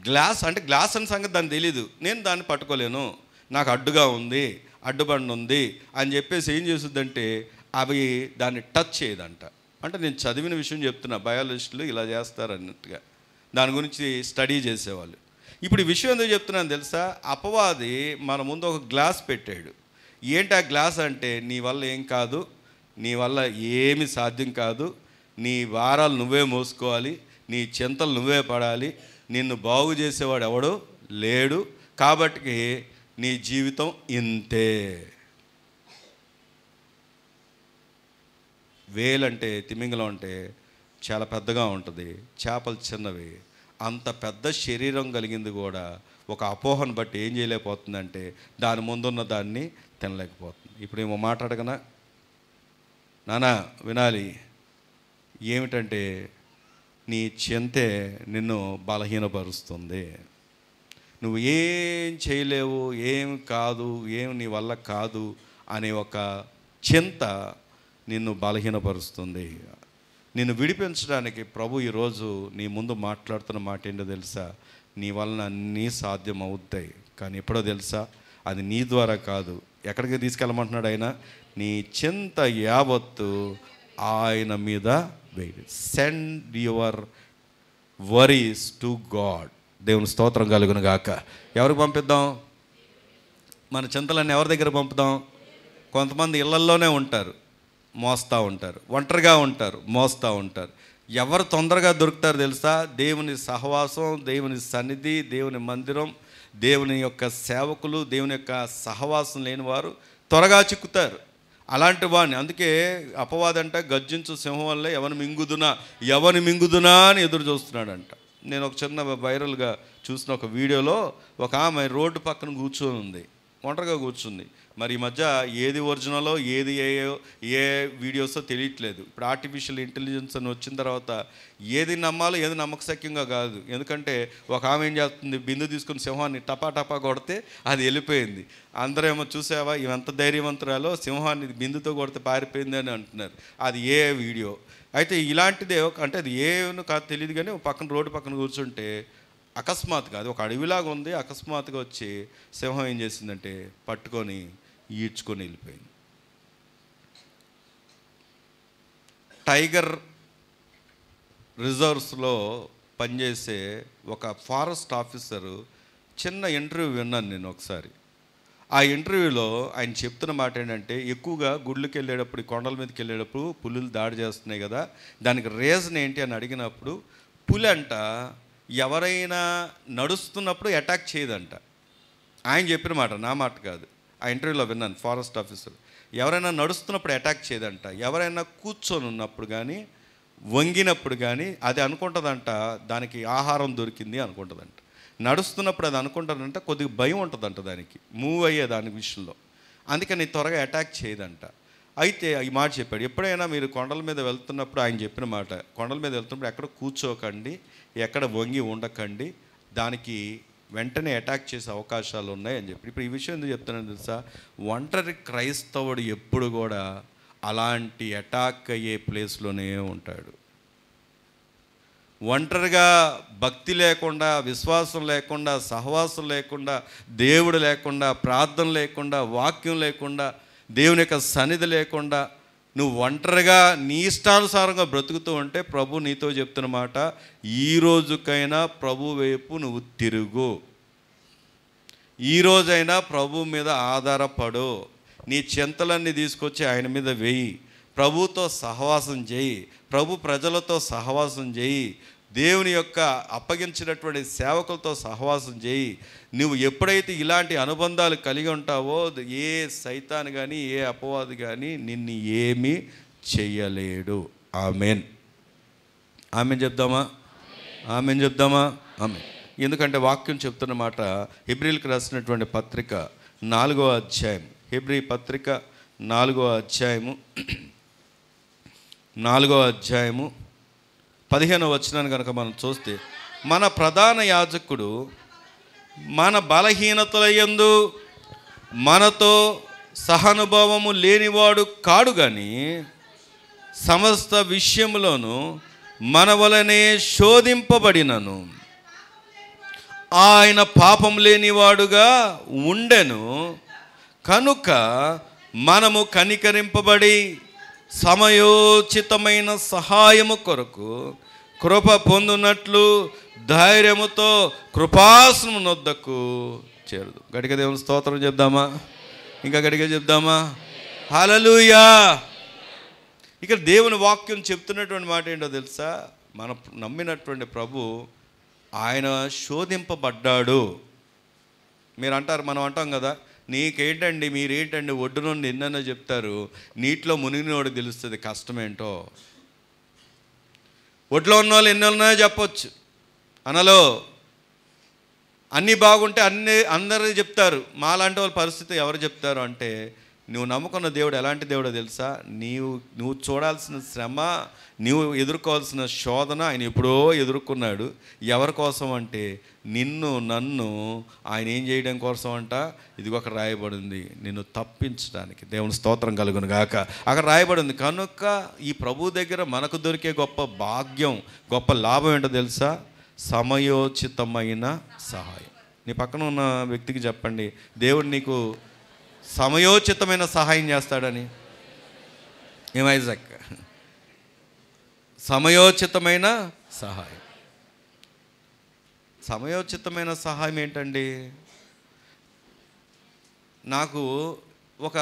గ్లాస్ అంటే గ్లాస్ అనే సంగతి దానికి తెలీదు. నేను దాన్ని పట్టుకోలేను, నాకు అడ్డుగా ఉంది, అడ్డుబండి ఉంది అని చెప్పేసి ఏం చేస్తుందంటే అవి దాన్ని టచ్ చేయదంట. అంటే నేను చదివిన విషయం చెప్తున్నా, బయాలజిస్టులు ఇలా చేస్తారు అన్నట్టుగా దాని గురించి స్టడీ చేసేవాళ్ళు. ఇప్పుడు ఈ విషయం ఎందుకు చెప్తున్నాను తెలుసా? అపవాది మన ముందు ఒక గ్లాస్ పెట్టాడు. ఏంటి ఆ గ్లాస్ అంటే నీ వల్ల ఏం కాదు, నీ వల్ల ఏమి సాధ్యం కాదు, నీ భారాలు నువ్వే మోసుకోవాలి, నీ చింతలు నువ్వే పడాలి, నిన్ను బాగు చేసేవాడు ఎవడు లేడు, కాబట్టి నీ జీవితం ఇంతే. వేలంటే తిమింగలం అంటే చాలా పెద్దగా ఉంటుంది, చేపలు చిన్నవి. అంత పెద్ద శరీరం కలిగింది కూడా ఒక అపోహను బట్టి ఏం చేయలేకపోతుందంటే దాని ముందున్న దాన్ని తినలేకపోతుంది. ఇప్పుడు ఏమో మాట్లాడగనా నానా వినాలి. ఏమిటంటే నీ చింతే నిన్ను బలహీనపరుస్తుంది. నువ్వు ఏం చేయలేవు, ఏం కాదు, ఏం నీ వల్ల కాదు అనే ఒక చింత నిన్ను బలహీనపరుస్తుంది. నిన్ను విడిపించడానికి ప్రభు ఈరోజు నీ ముందు మాట్లాడుతున్న మాట ఏంటో తెలుసా? నీ వలన అన్నీ సాధ్యం అవుతాయి, కానీ ఎప్పుడో తెలుసా? అది నీ ద్వారా కాదు. ఎక్కడికి తీసుకెళ్ళమంటున్నాడు ఆయన? నీ చింత యావత్తు ఆయన మీద వేయి. Send your worries to God. దేవుని స్తోత్రం కలుగును గాక. ఎవరికి పంపిద్దాం? మన చింతలన్నీ ఎవరి దగ్గర పంపుదాం? కొంతమంది ఇళ్లల్లోనే ఉంటారు, మోస్తూ ఉంటారు, ఒంటరిగా ఉంటారు, మోస్తూ ఉంటారు. ఎవరు తొందరగా దొరుకుతారు తెలుసా? దేవుని సహవాసం, దేవుని సన్నిధి, దేవుని మందిరం, దేవుని యొక్క సేవకులు, దేవుని యొక్క సహవాసం లేని వారు త్వరగా చిక్కుతారు. అలాంటి వాడిని అందుకే అపవాదంట గర్జించు సింహం వల్లే ఎవరిని మింగుదునా అని ఎదురు చూస్తున్నాడంట. నేను ఒక చిన్న వైరల్గా చూసిన ఒక వీడియోలో ఒక ఆమె రోడ్డు పక్కన కూర్చొని ఉంది. ఒంటరిగా కూర్చుంది. మరి ఈ మధ్య ఏది ఒరిజినలో ఏది ఏ వీడియోసో తెలియట్లేదు. ఇప్పుడు ఆర్టిఫిషియల్ ఇంటెలిజెన్స్ అని వచ్చిన తర్వాత ఏది నమ్మాలో ఏది నమ్మకశక్యంగా కాదు. ఎందుకంటే ఒక ఆమె ఏం చేస్తుంది, బిందు తీసుకుని సింహాన్ని టపా టపా కొడితే అది వెళ్ళిపోయింది. అందరేమో చూసావా ఇవంత ధైర్యవంతురాలో, సింహాన్ని బిందుతో కొడితే పారిపోయింది అని అంటున్నారు. అది ఏ వీడియో అయితే ఇలాంటిదే. అంటే అది ఏను కాదు తెలియదు, కానీ పక్కన రోడ్డు పక్కన కూర్చుంటే అకస్మాత్తుగా అది ఒక అడవిలాగా ఉంది. అకస్మాత్తుగా వచ్చి సింహం ఏం చేసిందంటే పట్టుకొని ఈడ్చుకొని వెళ్ళిపోయింది. టైగర్ రిజర్వ్స్లో పనిచేసే ఒక ఫారెస్ట్ ఆఫీసరు చిన్న ఇంటర్వ్యూ విన్నాను నేను ఒకసారి. ఆ ఇంటర్వ్యూలో ఆయన చెప్తున్న మాట ఏంటంటే, ఎక్కువగా గుళ్ళకి వెళ్ళేటప్పుడు, కొండల మీదకి వెళ్ళేటప్పుడు పులులు దాడి చేస్తున్నాయి కదా, దానికి రీజన్ ఏంటి అని అడిగినప్పుడు, పులి అంట ఎవరైనా నడుస్తున్నప్పుడు అటాక్ చేయదంట. ఆయన చెప్పిన మాట, నా మాట కాదు. ఆ ఇంటర్వ్యూలో విన్నాను. ఫారెస్ట్ ఆఫీసర్ ఎవరైనా నడుస్తున్నప్పుడు అటాక్ చేయదంట. ఎవరైనా కూర్చొని ఉన్నప్పుడు కానీ వంగినప్పుడు కానీ అది అనుకుంటుందంట దానికి ఆహారం దొరికింది అనుకుంటుందంట. నడుస్తున్నప్పుడు అది అనుకుంటుందంట కొద్దిగా భయం ఉంటుందంట దానికి, మూవ్ అయ్యే దాని విషయంలో. అందుకని త్వరగా అటాక్ చేయదంట. అయితే ఈ మాట చెప్పాడు. ఎప్పుడైనా మీరు కొండల మీద వెళ్తున్నప్పుడు ఆయన చెప్పిన మాట, కొండల మీద వెళ్తున్నప్పుడు ఎక్కడ కూర్చోకండి, ఎక్కడ వంగి ఉండకండి, దానికి వెంటనే అటాక్ చేసే అవకాశాలు ఉన్నాయి అని చెప్పి. ఇప్పుడు ఈ విషయం ఎందుకు చెప్తున్నాను తెలుసా, ఒంటరి క్రైస్తవుడు ఎప్పుడు కూడా అలాంటి అటాక్ అయ్యే ప్లేస్లోనే ఉంటాడు. ఒంటరిగా భక్తి లేకుండా, విశ్వాసం లేకుండా, సహవాసం లేకుండా, దేవుడు లేకుండా, ప్రార్థన లేకుండా, వాక్యం లేకుండా, దేవుని యొక్క సన్నిధి లేకుండా నువ్వు ఒంటరిగా నీ ఇష్టానుసారంగా బ్రతుకుతూ ఉంటే ప్రభు నీతో చెప్తున్న మాట, ఈ రోజుకైనా ప్రభు వైపు నువ్వు తిరుగు. ఈరోజైనా ప్రభు మీద ఆధారపడు. నీ చింతలన్నీ తీసుకొచ్చి ఆయన మీద వేయి. ప్రభుతో సహవాసం చేయి. ప్రభు ప్రజలతో సహవాసం చేయి. దేవుని యొక్క అప్పగించినటువంటి సేవకులతో సహవాసం చేయి. నువ్వు ఎప్పుడైతే ఇలాంటి అనుబంధాలు కలిగి ఉంటావో ఏ సైతాన్ కానీ ఏ అపవాది కానీ నిన్ను ఏమీ చెయ్యలేడు. ఆమెన్. ఆమెన్ చెప్దామా? ఆమెన్ చెప్దామా? ఆమెన్. ఎందుకంటే వాక్యం చెప్తున్న మాట హెబ్రీలకు రాసినటువంటి పత్రిక 4వ అధ్యాయం, హెబ్రీ పత్రిక 4వ అధ్యాయము 15వ వచనాన్ని కనుక మనం చూస్తే, మన ప్రధాన యాజకుడు మన బలహీనతల యందు మనతో సహానుభావము లేనివాడు కాడు కానీ సమస్త విషయములోనూ మన వలనే శోధింపబడినను ఆయన పాపం లేనివాడుగా ఉండెను. కనుక మనము కనికరింపబడి సమయోచితమైన సహాయము కొరకు కృప పొందునట్లు ధైర్యముతో కృపాసనము నొద్దకు చేరదు. గట్టిగా దేవుని స్తోత్రం చెప్దామా? ఇంకా గట్టిగా చెప్దామా? హల్లెలూయా. ఇక్కడ దేవుని వాక్యం చెప్తున్నటువంటి మాట ఏంటో తెలుసా, మనం నమ్మినటువంటి ప్రభు ఆయన శోధింపబడ్డాడు. మీరు అంటారు, మనం అంటాం కదా, నీకేంటండి మీరేంటండి ఒడ్డు నుండి ఎన్నెన్నో చెప్తారు, నీటిలో మునిగినోడు తెలుస్తుంది కష్టమేంటో. ఒడ్లో ఉన్న వాళ్ళు ఎన్నెన్నో చెప్పొచ్చు, అనలో అన్నీ బాగుంటే అందరూ చెప్తారు. మాలాంటి వాళ్ళ పరిస్థితి ఎవరు చెప్తారు అంటే, నువ్వు నమ్ముకున్న దేవుడు ఎలాంటి దేవుడో తెలుసా, నువ్వు చూడాల్సిన శ్రమ, నువ్వు ఎదుర్కోవాల్సిన శోధన ఆయన ఎప్పుడో ఎదుర్కొన్నాడు. ఎవరి కోసం అంటే నిన్ను నన్ను ఆయన ఏం చేయడం కోసం అంట, ఇది ఒక రాయబడింది, నిన్ను తప్పించడానికి. దేవుని స్తోత్రం కలుగును గాక. అక్కడ రాయబడింది. కనుక ఈ ప్రభు దగ్గర మనకు దొరికే గొప్ప భాగ్యం, గొప్ప లాభం ఏంటో తెలుసా, సమయోచితమైన సహాయం. నీ పక్కన ఉన్న వ్యక్తికి చెప్పండి, దేవుడు నీకు సమయోచితమైన సహాయం చేస్తాడని. ఏమైజాక్, సమయోచితమైన సహాయం. సమయోచితమైన సహాయం ఏంటండి? నాకు ఒక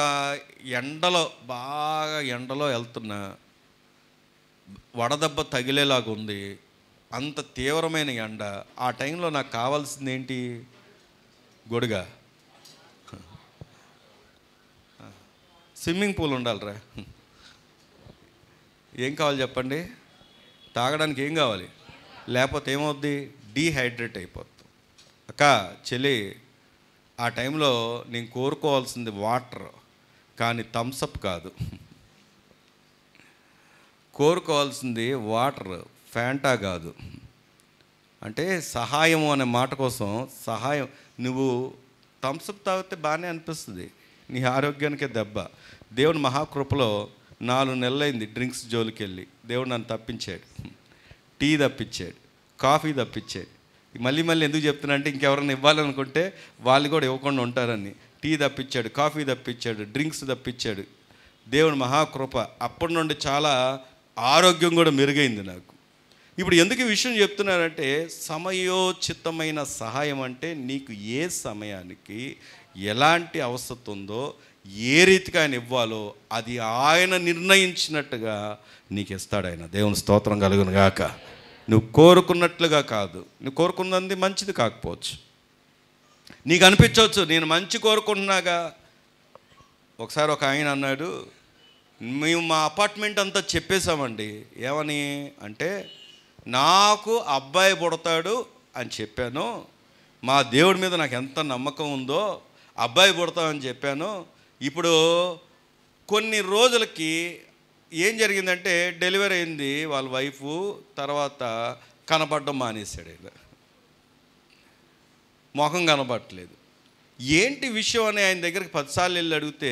ఎండలో, బాగా ఎండలో వెళ్తున్నా, వడదెబ్బ తగిలేలాగా ఉంది, అంత తీవ్రమైన ఎండ. ఆ టైంలో నాకు కావాల్సింది ఏంటి? గొడుగ, స్విమ్మింగ్ పూల్ ఉండాలిరా. ఏం కావాలి చెప్పండి? తాగడానికి ఏం కావాలి? లేకపోతే ఏమవుద్ది? డీహైడ్రేట్ అయిపోతుంది. అక్క, చెల్లి, ఆ టైంలో నేను కోరుకోవాల్సింది వాటర్, కానీ థమ్సప్ కాదు. కోరుకోవాల్సింది వాటర్, ఫ్యాంటా కాదు. అంటే సహాయం అనే మాట కోసం సహాయం. నువ్వు థమ్సప్ తాగితే బాగానే అనిపిస్తుంది, నీ ఆరోగ్యానికే దెబ్బ. దేవుని మహాకృపలో 4 నెలలైంది డ్రింక్స్ జోలికి వెళ్ళి. దేవుడు నన్ను తప్పించాడు. టీ తప్పించాడు, కాఫీ తప్పించాడు. మళ్ళీ ఎందుకు చెప్తున్నా అంటే ఇంకెవరైనా ఇవ్వాలనుకుంటే వాళ్ళు కూడా ఇవ్వకుండా ఉంటారని. టీ తప్పించాడు, కాఫీ తప్పించాడు, డ్రింక్స్ తప్పించాడు. దేవుని మహాకృప. అప్పటి నుండి చాలా ఆరోగ్యం కూడా మెరుగైంది నాకు. ఇప్పుడు ఎందుకు ఈ విషయం చెప్తున్నానంటే, సమయోచితమైన సహాయం అంటే నీకు ఏ సమయానికి ఎలాంటి అవసరం ఉందో, ఏ రీతిగా ఆయన ఇవ్వాలో అది ఆయన నిర్ణయించినట్టుగా నీకు ఇస్తాడు ఆయన. దేవుని స్తోత్రం కలుగును గాక. నువ్వు కోరుకున్నట్లుగా కాదు. నువ్వు కోరుకున్నది మంచిది కాకపోవచ్చు, నీకు అనిపించవచ్చు నేను మంచి కోరుకుంటున్నాగా. ఒకసారి ఒక ఆయన అన్నాడు, మేము మా అపార్ట్మెంట్ అంతా చెప్పేశామండి. ఏమని అంటే, నాకు అబ్బాయి పుడతాడు అని చెప్పాను, మా దేవుడి మీద నాకు ఎంత నమ్మకం ఉందో, అబ్బాయి పుడతామని చెప్పాను. ఇప్పుడు కొన్ని రోజులకి ఏం జరిగిందంటే డెలివరీ అయింది వాళ్ళ వైఫు. తర్వాత కనపడడం మానేశాడు. ఇలా ముఖం కనపడట్లేదు. ఏంటి విషయం అని ఆయన దగ్గరికి 10 సార్లు వెళ్ళి అడిగితే,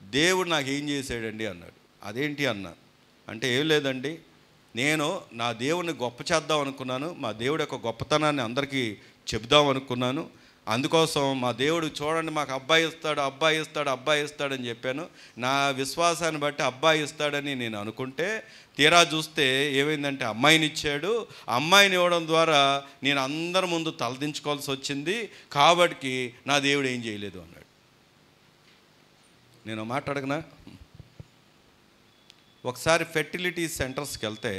దేవుడు నాకు ఏం చేశాడండి అన్నాడు. అదేంటి అన్నా అంటే, ఏం లేదండి, నేను నా దేవుడిని గొప్ప చేద్దాం అనుకున్నాను, మా దేవుడి యొక్క గొప్పతనాన్ని అందరికీ చెబుదాం అనుకున్నాను. అందుకోసం మా దేవుడు చూడండి మాకు అబ్బాయి ఇస్తాడని చెప్పాను. నా విశ్వాసాన్ని బట్టి అబ్బాయి ఇస్తాడని నేను అనుకుంటే, తీరా చూస్తే ఏమైందంటే అమ్మాయిని ఇచ్చాడు. అమ్మాయిని ఇవ్వడం ద్వారా నేను అందరి ముందు తలదించుకోవాల్సి వచ్చింది. కాబట్టి నా దేవుడు ఏం చేయలేదు అన్నాడు. నేను మాట్లాడగనా? ఒకసారి ఫెర్టిలిటీ సెంటర్స్కి వెళ్తే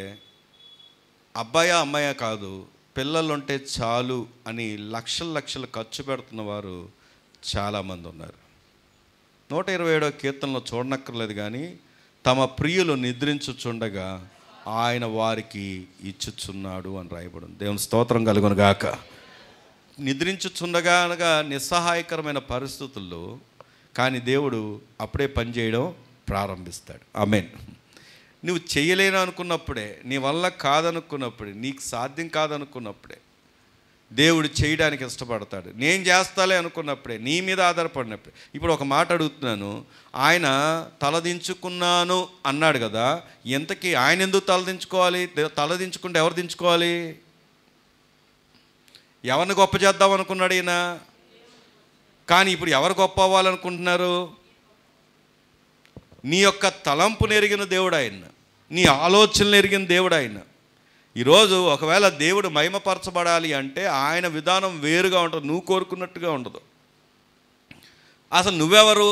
అబ్బాయా అమ్మాయా కాదు, పిల్లలు ఉంటే చాలు అని లక్షలు ఖర్చు పెడుతున్న వారు చాలామంది ఉన్నారు. 127వ కీర్తనలో చూడనక్కర్లేదు కానీ, తమ ప్రియులు నిద్రించుచుండగా ఆయన వారికి ఇచ్చుచున్నాడు అని రాయబడింది. దేవుని స్తోత్రం కలుగును గాక. నిద్రించుచుండగా అనగా నిస్సహాయకరమైన పరిస్థితుల్లో, కానీ దేవుడు అప్పుడే పనిచేయడం ప్రారంభిస్తాడు. ఆమేన్. నువ్వు చేయలేను అనుకున్నప్పుడే, నీ వల్ల కాదనుకున్నప్పుడే, నీకు సాధ్యం కాదనుకున్నప్పుడే దేవుడు చేయడానికి ఇష్టపడతాడు. నేను చేస్తాలే అనుకున్నప్పుడే, నీ మీద ఆధారపడినప్పుడే. ఇప్పుడు ఒక మాట అడుగుతున్నాను, ఆయన తలదించుకున్నాను అన్నాడు కదా, ఎంతకీ ఆయన ఎందుకు తలదించుకోవాలి? తలదించుకుంటే ఎవరు దించుకోవాలి? ఎవరిని గొప్ప చేద్దాం అనుకున్నాడు ఈయన? కానీ ఇప్పుడు ఎవరు గొప్ప అవ్వాలనుకుంటున్నారు? నీ యొక్క తలంపును ఎరిగిన దేవుడు ఆయన, నీ ఆలోచనలు ఎరిగిన దేవుడు ఆయన. ఈరోజు ఒకవేళ దేవుడు మహిమపరచబడాలి అంటే ఆయన విధానం వేరుగా ఉంటుంది, నువ్వు కోరుకున్నట్టుగా ఉండదు. అసలు నువ్వెవరు?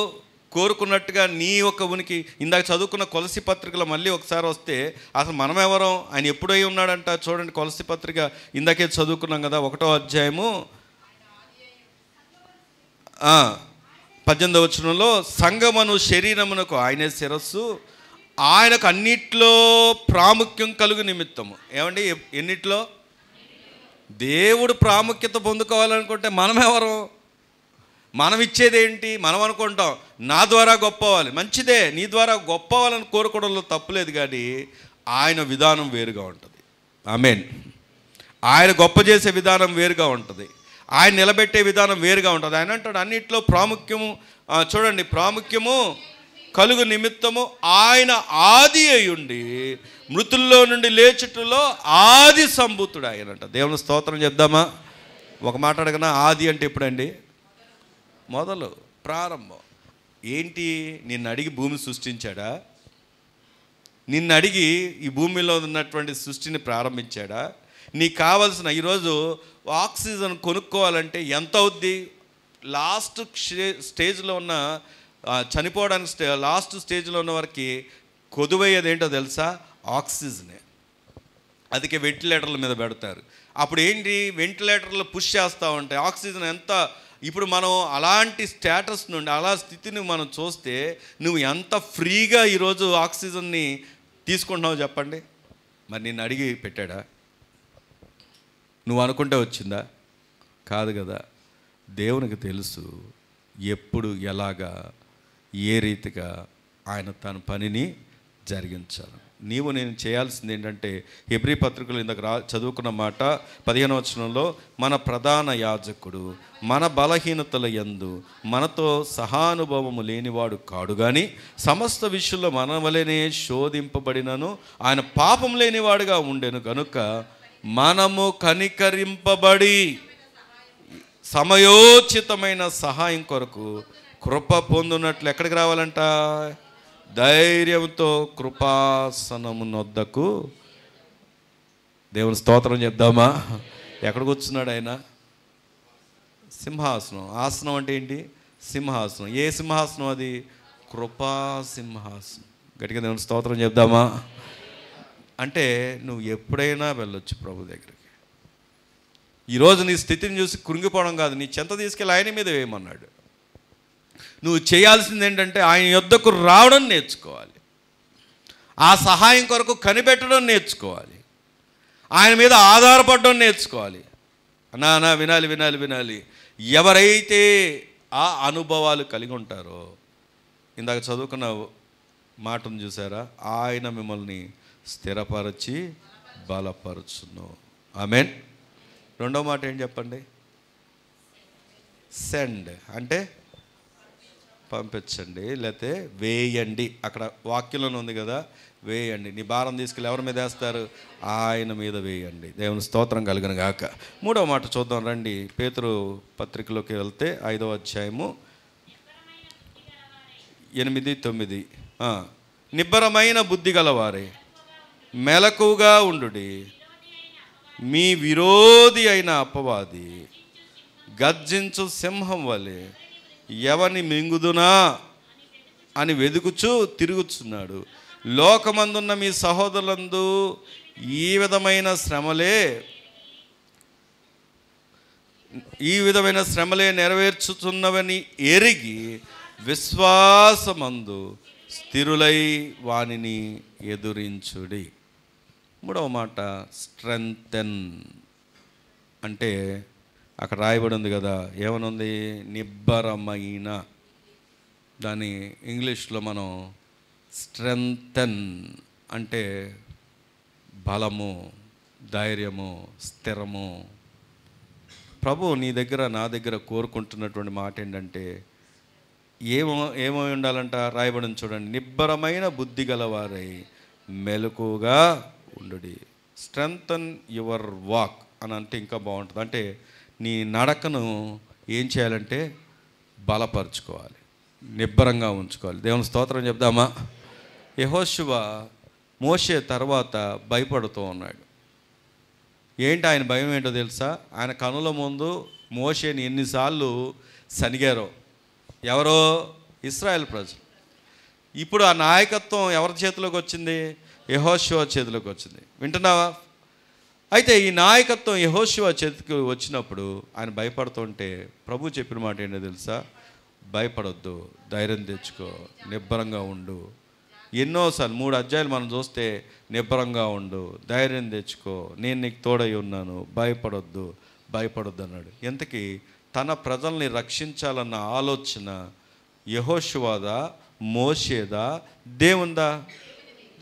కోరుకున్నట్టుగా నీ యొక్క ఉనికి. ఇందాక చదువుకున్న కొలసి పత్రికలో మళ్ళీ ఒకసారి వస్తే అసలు మనమెవరం, ఆయన ఎప్పుడై ఉన్నాడంట చూడండి. కొలసి పత్రిక ఇందాకే చదువుకున్నాం కదా, 1వ అధ్యాయము 18వ వచనంలో, సంగమను శరీరమునకు ఆయనే శిరస్సు, ఆయనకు అన్నిట్లో ప్రాముఖ్యం కలుగు నిమిత్తము. ఏమండి, ఎన్నిట్లో? దేవుడు ప్రాముఖ్యత పొందుకోవాలనుకుంటే మనమెవరు? మనం ఇచ్చేదేంటి? మనం అనుకుంటాం నా ద్వారా గొప్పవాలి. మంచిదే, నీ ద్వారా గొప్పవాలని కోరుకోవడంలో తప్పులేదు, కానీ ఆయన విధానం వేరుగా ఉంటుంది. ఆమేన్. ఆయన గొప్ప చేసే విధానం వేరుగా ఉంటుంది, ఆయన నిలబెట్టే విధానం వేరుగా ఉంటుంది. ఆయన అంటాడు అన్నిట్లో ప్రాముఖ్యము, చూడండి, ప్రాముఖ్యము కలుగు నిమిత్తము ఆయన ఆది అయ్యుండి మృతుల్లో నుండి లేచుటలో ఆది సంభూతుడు ఆయనంట. దేవుని స్తోత్రం చెప్దామా? ఒక మాట అడగనా, ఆది అంటే ఎప్పుడండి? మొదలు, ప్రారంభం. ఏంటి? నిన్ను అడిగి భూమి సృష్టించాడా? నిన్ను అడిగి ఈ భూమిలో ఉన్నటువంటి సృష్టిని ప్రారంభించాడా? నీకు కావాల్సిన ఈరోజు ఆక్సిజన్ కొనుక్కోవాలంటే ఎంత అవుద్ది? లాస్ట్ స్టేజ్లో ఉన్న, చనిపోవడానికి లాస్ట్ స్టేజ్లో ఉన్న వారికి కొదువయ్యేది ఏంటో తెలుసా? ఆక్సిజనే. అందుకే వెంటిలేటర్ల మీద పెడతారు. అప్పుడు ఏంటి, వెంటిలేటర్లు పుష్ చేస్తూ ఉంటాయి. ఆక్సిజన్ ఎంత ఇప్పుడు మనం అలాంటి స్టేటస్ నుండి, అలా స్థితిని మనం చూస్తే, నువ్వు ఎంత ఫ్రీగా ఈరోజు ఆక్సిజన్ని తీసుకుంటున్నావు చెప్పండి. మరి నిన్ను అడిగి పెట్టాడా? నువ్వు అనుకుంటే వచ్చిందా? కాదు కదా. దేవునికి తెలుసు ఎప్పుడు, ఎలాగా, ఏ రీతిగా ఆయన తన పనిని జరిగించాలి. నీవు నేను చేయాల్సింది ఏంటంటే, హెబ్రీ పత్రికలు ఇందాక చదువుకున్న మాట 15వ వచనంలో, మన ప్రధాన యాజకుడు మన బలహీనతల యందు మనతో సహానుభవము లేనివాడు కాడు కానీ సమస్త విషయంలో మన వలెనే శోధింపబడినను ఆయన పాపం లేనివాడుగా ఉండెను కనుక మనము కనికరింపబడి సమయోచితమైన సహాయం కొరకు కృప పొందునట్లు ఎక్కడికి రావాలంట? ధైర్యంతో కృపాసనము నొద్దకు. దేవుని స్తోత్రం చెప్దామా? ఎక్కడ కూర్చున్నాడు ఆయన? సింహాసనం. ఆసనం అంటే ఏంటి? సింహాసనం. ఏ సింహాసనం అది? కృపా సింహాసనం. గట్టిగా దేవుని స్తోత్రం చెప్దామా? అంటే నువ్వు ఎప్పుడైనా వెళ్ళొచ్చు ప్రభు దగ్గరికి. ఈరోజు నీ స్థితిని చూసి కృంగిపోవడం కాదు, నీ చెంత తీసుకెళ్ళి ఆయన మీద వేయమన్నాడు. నువ్వు చేయాల్సింది ఏంటంటే ఆయన యొద్దకు రావడం నేర్చుకోవాలి, ఆ సహాయం కొరకు కనిపెట్టడం నేర్చుకోవాలి, ఆయన మీద ఆధారపడడం నేర్చుకోవాలి. అన్నా వినాలి వినాలి వినాలి. ఎవరైతే ఆ అనుభవాలు కలిగి ఉంటారో, ఇందాక చదువుకున్న మాటను చూసారా, ఆయన మిమ్మల్ని స్థిరపరచి బలపరచును. ఆమేన్. రెండో మాట ఏం చెప్పండి? సెండ్ అంటే పంపించండి, లేకపోతే వేయండి. అక్కడ వాక్యంలోనే ఉంది కదా, వేయండి. నీ భారం తీసుకెళ్ళి ఎవరి మీద వేస్తారు? ఆయన మీద వేయండి. దేవుని స్తోత్రం కలుగును గాక. మూడవ మాట చూద్దాం రండి. పేతురు పత్రికలోకి వెళ్తే 5వ అధ్యాయము 8, 9. నిబ్బరమైన బుద్ధి గలవారే మెలకుగా ఉండుడి, మీ విరోధి అయిన అపవాది గర్జించు సింహం వలె ఎవని మింగుదునా అని వెదుకుచూ తిరుగుచున్నాడు. లోకమందున్న మీ సహోదరులందు ఈ విధమైన శ్రమలే నెరవేర్చుతున్నవని ఎరిగి విశ్వాసమందు స్థిరులై వానిని ఎదురించుడి. మూడవ మాట స్ట్రెంగ్తెన్ అంటే అక్కడ రాయబడి ఉంది కదా, ఏమనుంది? నిబ్బరమైన. దాని ఇంగ్లీష్లో మనం స్ట్రెంగ్తెన్ అంటే బలము, ధైర్యము, స్థిరము. ప్రభు నీ దగ్గర, నా దగ్గర కోరుకుంటున్నటువంటి మాట ఏంటంటే, ఏమో ఉండాలంట? రాయబడిన చూడండి, నిబ్బరమైన బుద్ధి గలవారై మెలకుగా ఉండుడి. స్ట్రెంగ్తన్ యువర్ వాక్ అని అంటే ఇంకా బాగుంటుంది. అంటే నీ నడకను ఏం చేయాలంటే బలపరుచుకోవాలి, నిబ్బరంగా ఉంచుకోవాలి. దేవుని స్తోత్రం చెప్దామా? యెహోషువ మోషే తర్వాత భయపడుతూ ఉన్నాడు. ఏంటి ఆయన భయం ఏంటో తెలుసా? ఆయన కనుల ముందు మోషేని ఎన్నిసార్లు సనిగారో. ఎవరో? ఇశ్రాయేల్ ప్రజలు. ఇప్పుడు ఆ నాయకత్వం ఎవరి చేతిలోకి వచ్చింది? యెహోషువ చేతిలోకి వచ్చింది. వింటున్నావా? అయితే ఈ నాయకత్వం యెహోషువ చేతికి వచ్చినప్పుడు ఆయన భయపడుతుంటే ప్రభు చెప్పిన మాట ఏంటో తెలుసా? భయపడొద్దు, ధైర్యం తెచ్చుకో, నిబ్బరంగా ఉండు. ఎన్నోసార్లు 3 అధ్యాయాలు మనం చూస్తే నిబ్బరంగా ఉండు, ధైర్యం తెచ్చుకో, నేను నీకు తోడై ఉన్నాను, భయపడొద్దు అన్నాడు. ఎంతకీ తన ప్రజల్ని రక్షించాలన్న ఆలోచన యెహోషువదా, మోషేదా, దేవుందా?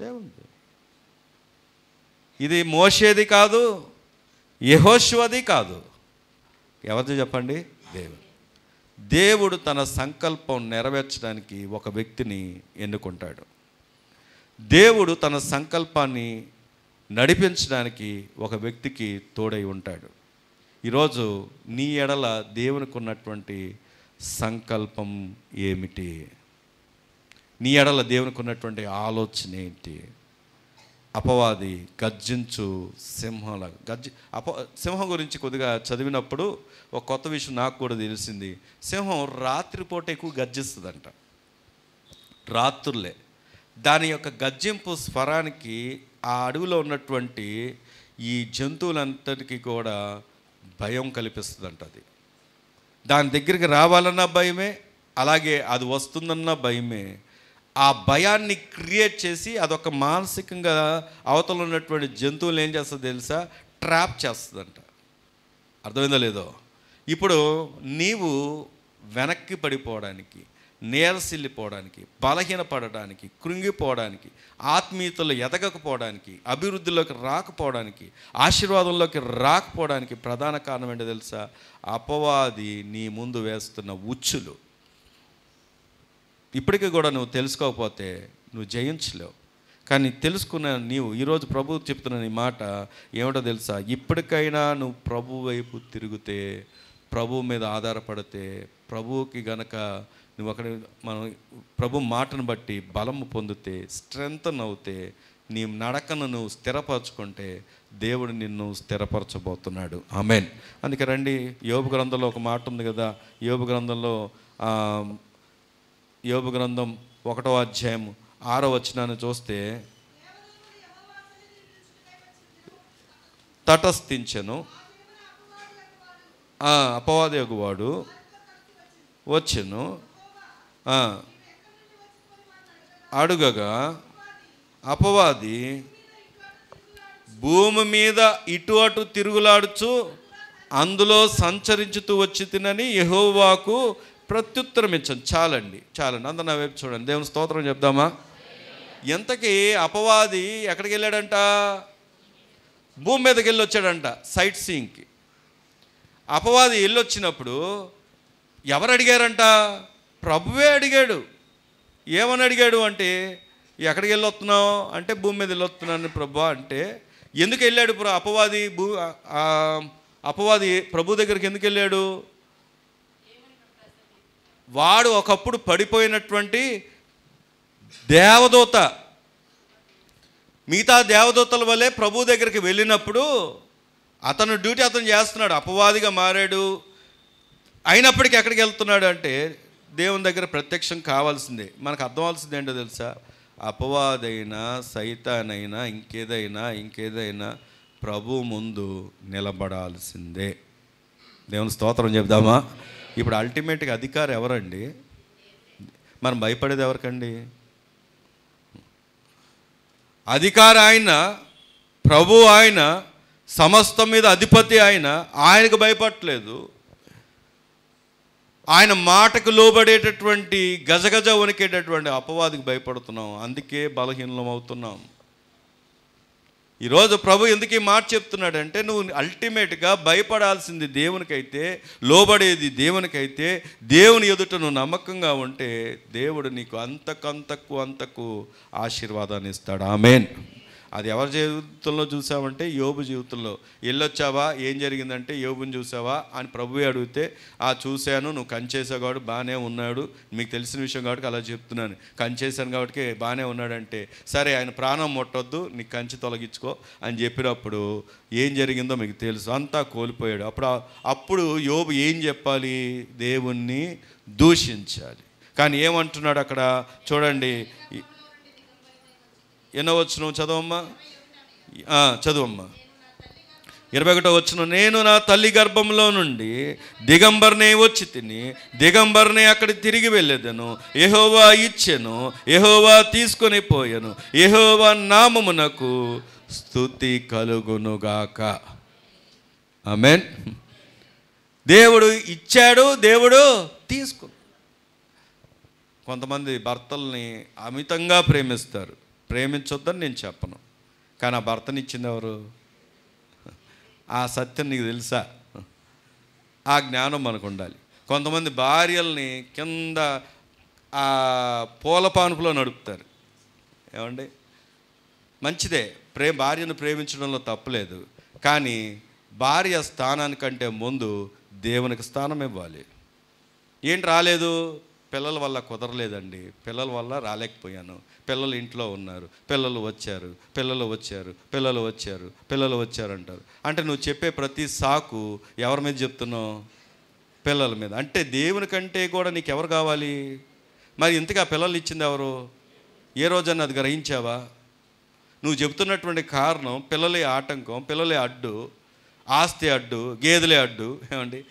దేవుంది. ఇది మోషేది కాదు, యెహోషువది కాదు. ఎవరిది చెప్పండి? దేవుడు తన సంకల్పం నెరవేర్చడానికి ఒక వ్యక్తిని ఎన్నుకుంటాడు. దేవుడు తన సంకల్పాన్ని నడిపించడానికి ఒక వ్యక్తికి తోడై ఉంటాడు. ఈరోజు నీ ఎడల దేవునికి ఉన్నటువంటి సంకల్పం ఏమిటి? నీ ఎడల దేవునికి ఉన్నటువంటి ఆలోచన ఏంటి? అపవాది గర్జించు సింహంలా సింహం గురించి కొద్దిగా చదివినప్పుడు ఒక కొత్త విషయం నాకు కూడా తెలిసింది. సింహం రాత్రిపూట ఎక్కువ గర్జిస్తుందంట, రాత్రులే. దాని యొక్క గర్జింపు స్వరానికి ఆ అడవిలో ఉన్నటువంటి ఈ జంతువులంతటికీ కూడా భయం కల్పిస్తుందంట. అది దాని దగ్గరికి రావాలన్నా భయమే, అలాగే అది వస్తుందన్న భయమే. ఆ భయాన్ని క్రియేట్ చేసి అదొక మానసికంగా అవతల ఉన్నటువంటి జంతువులు ఏం చేస్తుందో తెలుసా? ట్రాప్ చేస్తుందంట. అర్థమైందో లేదో? ఇప్పుడు నీవు వెనక్కి పడిపోవడానికి, నీరసిల్లిపోవడానికి, బలహీనపడడానికి, కృంగిపోవడానికి, ఆత్మీయతలో ఎదగకపోవడానికి, అభివృద్ధిలోకి రాకపోవడానికి, ఆశీర్వాదంలోకి రాకపోవడానికి ప్రధాన కారణం ఏంటో తెలుసా? అపవాది నీ ముందు వేస్తున్న ఉచ్చులు. ఇప్పటికీ కూడా నువ్వు తెలుసుకోకపోతే నువ్వు జయించలేవు. కానీ తెలుసుకున్న నీవు ఈరోజు ప్రభు చెప్తున్న నీ మాట ఏమిటో తెలుసా? ఇప్పటికైనా నువ్వు ప్రభు వైపు తిరిగితే, ప్రభు మీద ఆధారపడితే, ప్రభువుకి గనక నువ్వు అక్కడ మనం ప్రభు మాటను బట్టి బలము పొందితే, స్ట్రెంగ్తన్ అవుతే, నీ నడకను నువ్వు స్థిరపరచుకుంటే దేవుడు నిన్ను స్థిరపరచబోతున్నాడు. ఆమేన్. అందుకే రండి, యోబు గ్రంథంలో ఒక మాట ఉంది కదా. యోబు గ్రంథంలో యోబు గ్రంథం 1వ అధ్యాయం 6వ వచనాన్ని చూస్తే, తటస్థించెను అపవాది యొగువాడు వచ్చెను, అడుగగా అపవాది భూమి మీద ఇటు అటు తిరుగులాడుచు అందులో సంచరించుతూ వచ్చి తినని యెహోవాకు ప్రత్యుత్తరం ఇచ్చాను. చాలండి. అందరూ నా వైపు చూడండి. దేవుని స్తోత్రం చెప్దామా? ఎంతకీ అపవాది ఎక్కడికి వెళ్ళాడంట? భూమి మీదకి వెళ్ళి వచ్చాడంట, సైట్ సీయింగ్కి. అపవాది వెళ్ళొచ్చినప్పుడు ఎవరు అడిగారంట? ప్రభువే అడిగాడు. ఏమని అడిగాడు అంటే, ఎక్కడికి వెళ్ళొస్తున్నావు అంటే, భూమి మీద వెళ్ళొస్తున్నాను ప్రభువా అంటే. ఎందుకు వెళ్ళాడు అపవాది ప్రభు దగ్గరికి ఎందుకు వెళ్ళాడు? వాడు ఒకప్పుడు పడిపోయినటువంటి దేవదూత. మిగతా దేవదూతల వల్లే ప్రభు దగ్గరికి వెళ్ళినప్పుడు అతను డ్యూటీ అతను చేస్తున్నాడు, అపవాదిగా మారాడు. అయినప్పటికీ ఎక్కడికి వెళ్తున్నాడు అంటే, దేవుని దగ్గర ప్రత్యక్షం కావాల్సిందే. మనకు అర్థమవలసింది ఏంటో తెలుసా? అపవాదైనా, సైతానైనా, ఇంకేదైనా ప్రభు ముందు నిలబడాల్సిందే. దేవుని స్తోత్రం చెప్దామా? ఇప్పుడు అల్టిమేట్గా అధికారం ఎవరండి? మనం భయపడేది ఎవరికండి? అధికారి ఆయన, ప్రభు ఆయన, సమస్తం మీద అధిపతి ఆయన. ఆయనకు భయపడట్లేదు. ఆయన మాటకు లోబడేటటువంటి గజగజ వణికేటటువంటి అపవాదికి భయపడుతున్నాం. అందుకే బలహీనం అవుతున్నాం. ఈరోజు ప్రభు ఎందుకు ఈ మాట చెప్తున్నాడంటే, నువ్వు అల్టిమేట్గా భయపడాల్సింది దేవునికైతే, లోబడేది దేవునికైతే, దేవుని ఎదుట నువ్వు నమ్మకంగా ఉంటే దేవుడు నీకు అంతకు ఆశీర్వాదాన్ని ఇస్తాడు. ఆమేన్. అది ఎవరి జీవితంలో చూసావంటే, యోబు జీవితంలో. వెళ్ళొచ్చావా, ఏం జరిగిందంటే, యోబుని చూసావా అని ప్రభువే అడిగితే, చూశాను, నువ్వు కంచేసావు కాబట్టి బాగానే ఉన్నాడు, మీకు తెలిసిన విషయం కాబట్టి అలా చెప్తున్నాను, కంచేసాను కాబట్టి బాగానే ఉన్నాడంటే, సరే ఆయన ప్రాణం ముట్టొద్దు, నీకు కంచి తొలగించుకో అని చెప్పినప్పుడు ఏం జరిగిందో మీకు తెలుసు. అంతా కోల్పోయాడు. అప్పుడు యోబు ఏం చెప్పాలి? దేవుణ్ణి దూషించాలి. కానీ ఏమంటున్నాడు అక్కడ చూడండి. ఎన్నో వచనం చదవమ్మా, చదువమ్మా. 21వ వచనం, నేను నా తల్లి గర్భంలో నుండి దిగంబర్నే వచ్చి తిని దిగంబర్నే అక్కడికి తిరిగి వెళ్ళేదను. యెహోవా ఇచ్చెను, యెహోవా తీసుకొని పోయెను, యెహోవా నామమునకు స్తుతి కలుగునుగాక. ఆమేన్. దేవుడు ఇచ్చాడు, దేవుడు తీసుకున్నాడు. కొంతమంది భర్తల్ని అమితంగా ప్రేమిస్తారు. ప్రేమించొద్దని నేను చెప్పను, కానీ ఆ భర్తనిచ్చింది ఎవరు? ఆ సత్యం నీకు తెలుసా? ఆ జ్ఞానం మనకు ఉండాలి. కొంతమంది భార్యల్ని కింద పూల పానుపులో నడుపుతారు. ఏమండి? మంచిదే, భార్యను ప్రేమించడంలో తప్పులేదు. కానీ భార్య స్థానానికంటే ముందు దేవునికి స్థానం ఇవ్వాలి. ఏంటి రాలేదు? పిల్లల వల్ల కుదరలేదండి, పిల్లల వల్ల రాలేకపోయాను, పిల్లలు ఇంట్లో ఉన్నారు, పిల్లలు వచ్చారు అంటారు. అంటే నువ్వు చెప్పే ప్రతి సాకు ఎవరి మీద చెప్తున్నావు? పిల్లల మీద. అంటే దేవుని కంటే కూడా నీకు ఎవరు కావాలి? మరి ఇంతగా పిల్లలు ఇచ్చింది ఎవరు? ఏ రోజన్నా అది గ్రహించావా? నువ్వు చెబుతున్నటువంటి కారణం పిల్లలే ఆటంకం, పిల్లలే అడ్డు, ఆస్తి అడ్డు, గేదెలే అడ్డు, ఏమండి,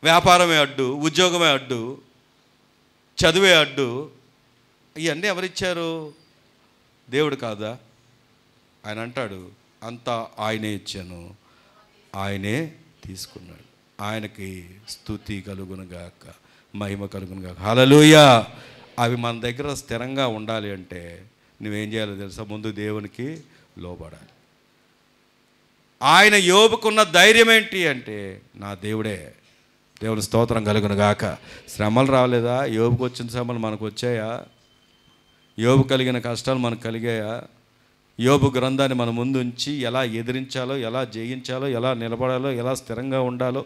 వ్యాపారమే అడ్డు, ఉద్యోగమే అడ్డు, చదువే అడ్డు. ఇవన్నీ ఎవరిచ్చారు? దేవుడు కాదా? ఆయన అంటాడు, అంతా ఆయనే ఇచ్చాను, ఆయనే తీసుకున్నాడు. ఆయనకి స్తుతి కలుగునుగాక, మహిమ కలుగునుగాక. హల్లెలూయా. అవి మన దగ్గర స్థిరంగా ఉండాలి అంటే నువ్వేం చేయాలో తెలుసా? ముందు దేవునికి లోబడాలి. ఆయన యోబుకున్న ధైర్యం ఏంటి అంటే, నా దేవుడే. దేవుని స్తోత్రం కలుగునుగాక. శ్రమలు రాలేదా? యోబుకు వచ్చిన శ్రమలు మనకు వచ్చాయా? యోబు కలిగిన కష్టాలు మనకు కలిగాయా? యోబు గ్రంథాన్ని మన ముందు ఉంచి ఎలా ఎదిరించాలో, ఎలా జయించాలో, ఎలా నిలబడాలో, ఎలా స్థిరంగా ఉండాలో,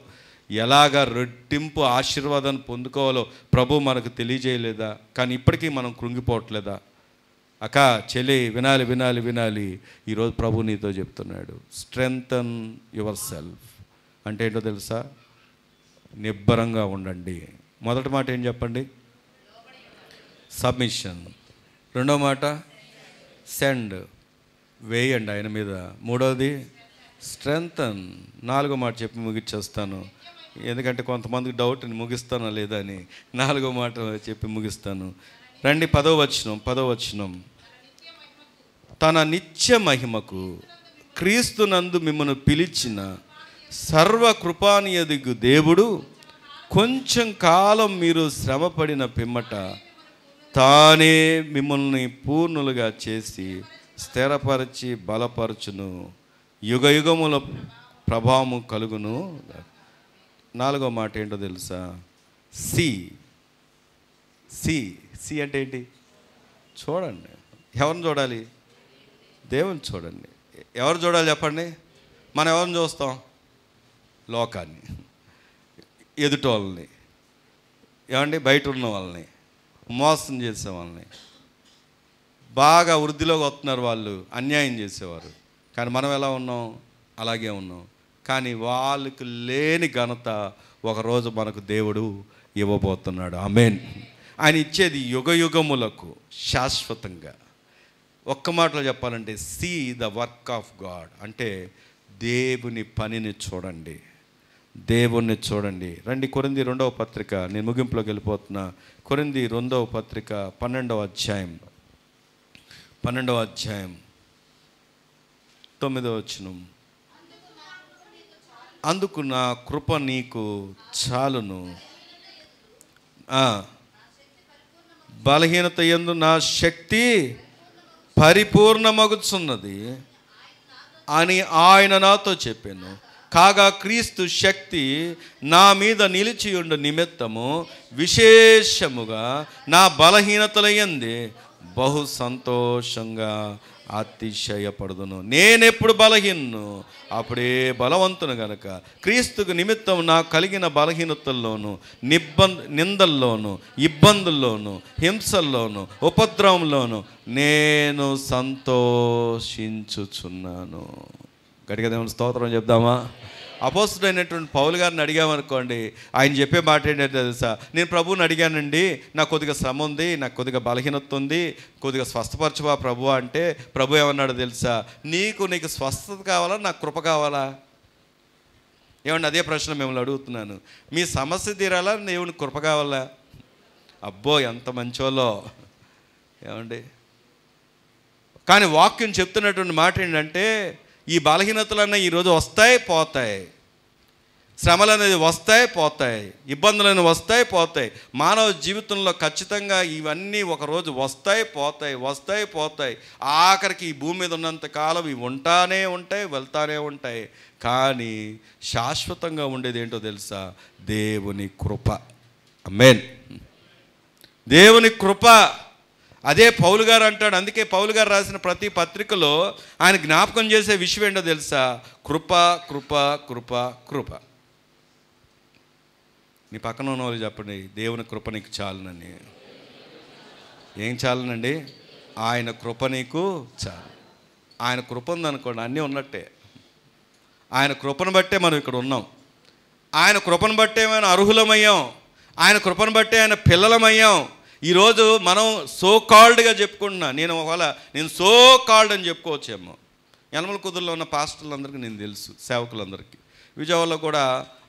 ఎలాగ రెట్టింపు ఆశీర్వాదాన్ని పొందుకోవాలో ప్రభు మనకు తెలియజేయలేదా? కానీ ఇప్పటికీ మనం కృంగిపోవట్లేదా? అక్క చెల్లి, వినాలి వినాలి వినాలి. ఈరోజు ప్రభు నీతో చెప్తున్నాడు, స్ట్రెంగ్తన్ యువర్ సెల్ఫ్. అంటే ఏంటో తెలుసా? నిబ్బరంగా ఉండండి. మొదటి మాట ఏం చెప్పండి? సబ్మిషన్. రెండో మాట సెండ్, వేయండి ఆయన మీద. మూడవది స్ట్రెంగ్తన్. నాలుగో మాట చెప్పి ముగిచ్చేస్తాను, ఎందుకంటే కొంతమందికి డౌట్ ముగిస్తానా లేదా అని. నాలుగో మాట చెప్పి ముగిస్తాను. రండి, 10వ వచనం. తన నిత్య మహిమకు క్రీస్తునందు మిమ్మల్ని పిలిచిన సర్వకృపానియదిగు దేవుడు కొంచెం కాలం మీరు శ్రమపడిన పిమ్మట తానే మిమ్మల్ని పూర్ణులుగా చేసి స్థిరపరిచి బలపరచును, యుగ యుగముల ప్రభావము కలుగును. నాలుగో మాట ఏంటో తెలుసా? సి. అంటే ఏంటి? చూడండి. ఎవరిని చూడాలి? దేవుని చూడండి. ఎవరు చూడాలి చెప్పండి? మనం ఎవరిని చూస్తాం? లోకాన్ని, ఎదుటోళ్ళని, ఏమండి, బయట ఉన్న వాళ్ళని, మోసం చేసే వాళ్ళని. బాగా వృద్ధిలోకి వస్తున్నారు వాళ్ళు, అన్యాయం చేసేవారు. కానీ మనం ఎలా ఉన్నాం? అలాగే ఉన్నాం. కానీ వాళ్ళకి లేని ఘనత ఒకరోజు మనకు దేవుడు ఇవ్వబోతున్నాడు. ఆమేన్. ఆయన ఇచ్చేది యుగ యుగములకు, శాశ్వతంగా. ఒక్క మాటలో చెప్పాలంటే see the work of God. అంటే దేవుని పనిని చూడండి, దేవుణ్ణి చూడండి. రండి, కొరింథీ 2వ పత్రిక. నేను ముగింపులోకి వెళ్ళిపోతున్నా. కొరింథీ 2వ పత్రిక 12వ అధ్యాయం 9వ వచనం. అందుకు నా కృప నీకు చాలును, బలహీనత యందు నా శక్తి పరిపూర్ణమగుచున్నది అని ఆయన నాతో చెప్పాను. కాగా క్రీస్తు శక్తి నా మీద నిలిచియుండు నిమిత్తము విశేషముగా నా బలహీనతల యందు బహు సంతోషంగా అతిశయపడుదును. నేనెప్పుడు బలహీనను అప్పుడే బలవంతును గనక క్రీస్తుకు నిమిత్తం నాకు కలిగిన బలహీనతల్లోను, నిందల్లోను, ఇబ్బందుల్లోను, హింసల్లోను, ఉపద్రవంలోను నేను సంతోషించుచున్నాను. గట్టిగా దేవుని స్తోత్రం చెప్దామా? అపోస్తుడైనటువంటి పౌలు గారిని అడిగామనుకోండి, ఆయన చెప్పే మాట ఏంటంటే తెలుసా? నేను ప్రభువుని అడిగానండి, నాకు కొద్దిగా శ్రమ ఉంది, నాకు కొద్దిగా బలహీనత ఉంది, కొద్దిగా స్వస్థపరచువా ప్రభు అంటే ప్రభు ఏమన్నాడు తెలుసా? నీకు స్వస్థత కావాలా, నాకు కృప కావాలా? ఏమండి, అదే ప్రశ్న మిమ్మల్ని అడుగుతున్నాను. మీ సమస్య తీరాలా, దేవునికి కృప కావాలా? అబ్బో ఎంత మంచోళ్ళో, ఏమండి. కానీ వాక్యం చెప్తున్నటువంటి మాట ఏంటంటే, ఈ బలహీనతలన్నీ ఈరోజు వస్తాయి పోతాయి, శ్రమలు అనేది వస్తాయి పోతాయి, ఇబ్బందులు అనేవి వస్తాయి పోతాయి. మానవ జీవితంలో ఖచ్చితంగా ఇవన్నీ ఒకరోజు వస్తాయి పోతాయి. ఆఖరికి ఈ భూమి మీద ఉన్నంత కాలం ఇవి ఉంటానే ఉంటాయి, వెళ్తానే ఉంటాయి. కానీ శాశ్వతంగా ఉండేది ఏంటో తెలుసా? దేవుని కృప. ఆమేన్. దేవుని కృప. అదే పౌలు గారు అంటాడు. అందుకే పౌలు గారు రాసిన ప్రతి పత్రికలో ఆయన జ్ఞాపకం చేసే విషయం ఏంటో తెలుసా? కృప, కృప, కృప, కృప. నీ పక్కన ఉన్న వాళ్ళు చెప్పండి, దేవుని కృప నీకు చాలునని. ఏం చాలునండి? ఆయన కృప నీకు చాలు. ఆయన కృప ఉందనుకోండి, అన్నీ ఉన్నట్టే. ఆయన కృపను బట్టే మనం ఇక్కడ ఉన్నాం. ఆయన కృపను బట్టే మనం అర్హులమయ్యాం. ఆయన కృపను బట్టే ఆయన పిల్లలమయ్యాం. ఈరోజు మనం సో కాల్డ్గా చెప్పుకుంటున్నా. నేను సో కాల్డ్ అని చెప్పుకోవచ్చేమో. యనమల కుదురులో ఉన్న పాస్టర్లందరికీ నేను తెలుసు, సేవకులందరికీ. విజయవాడలో కూడా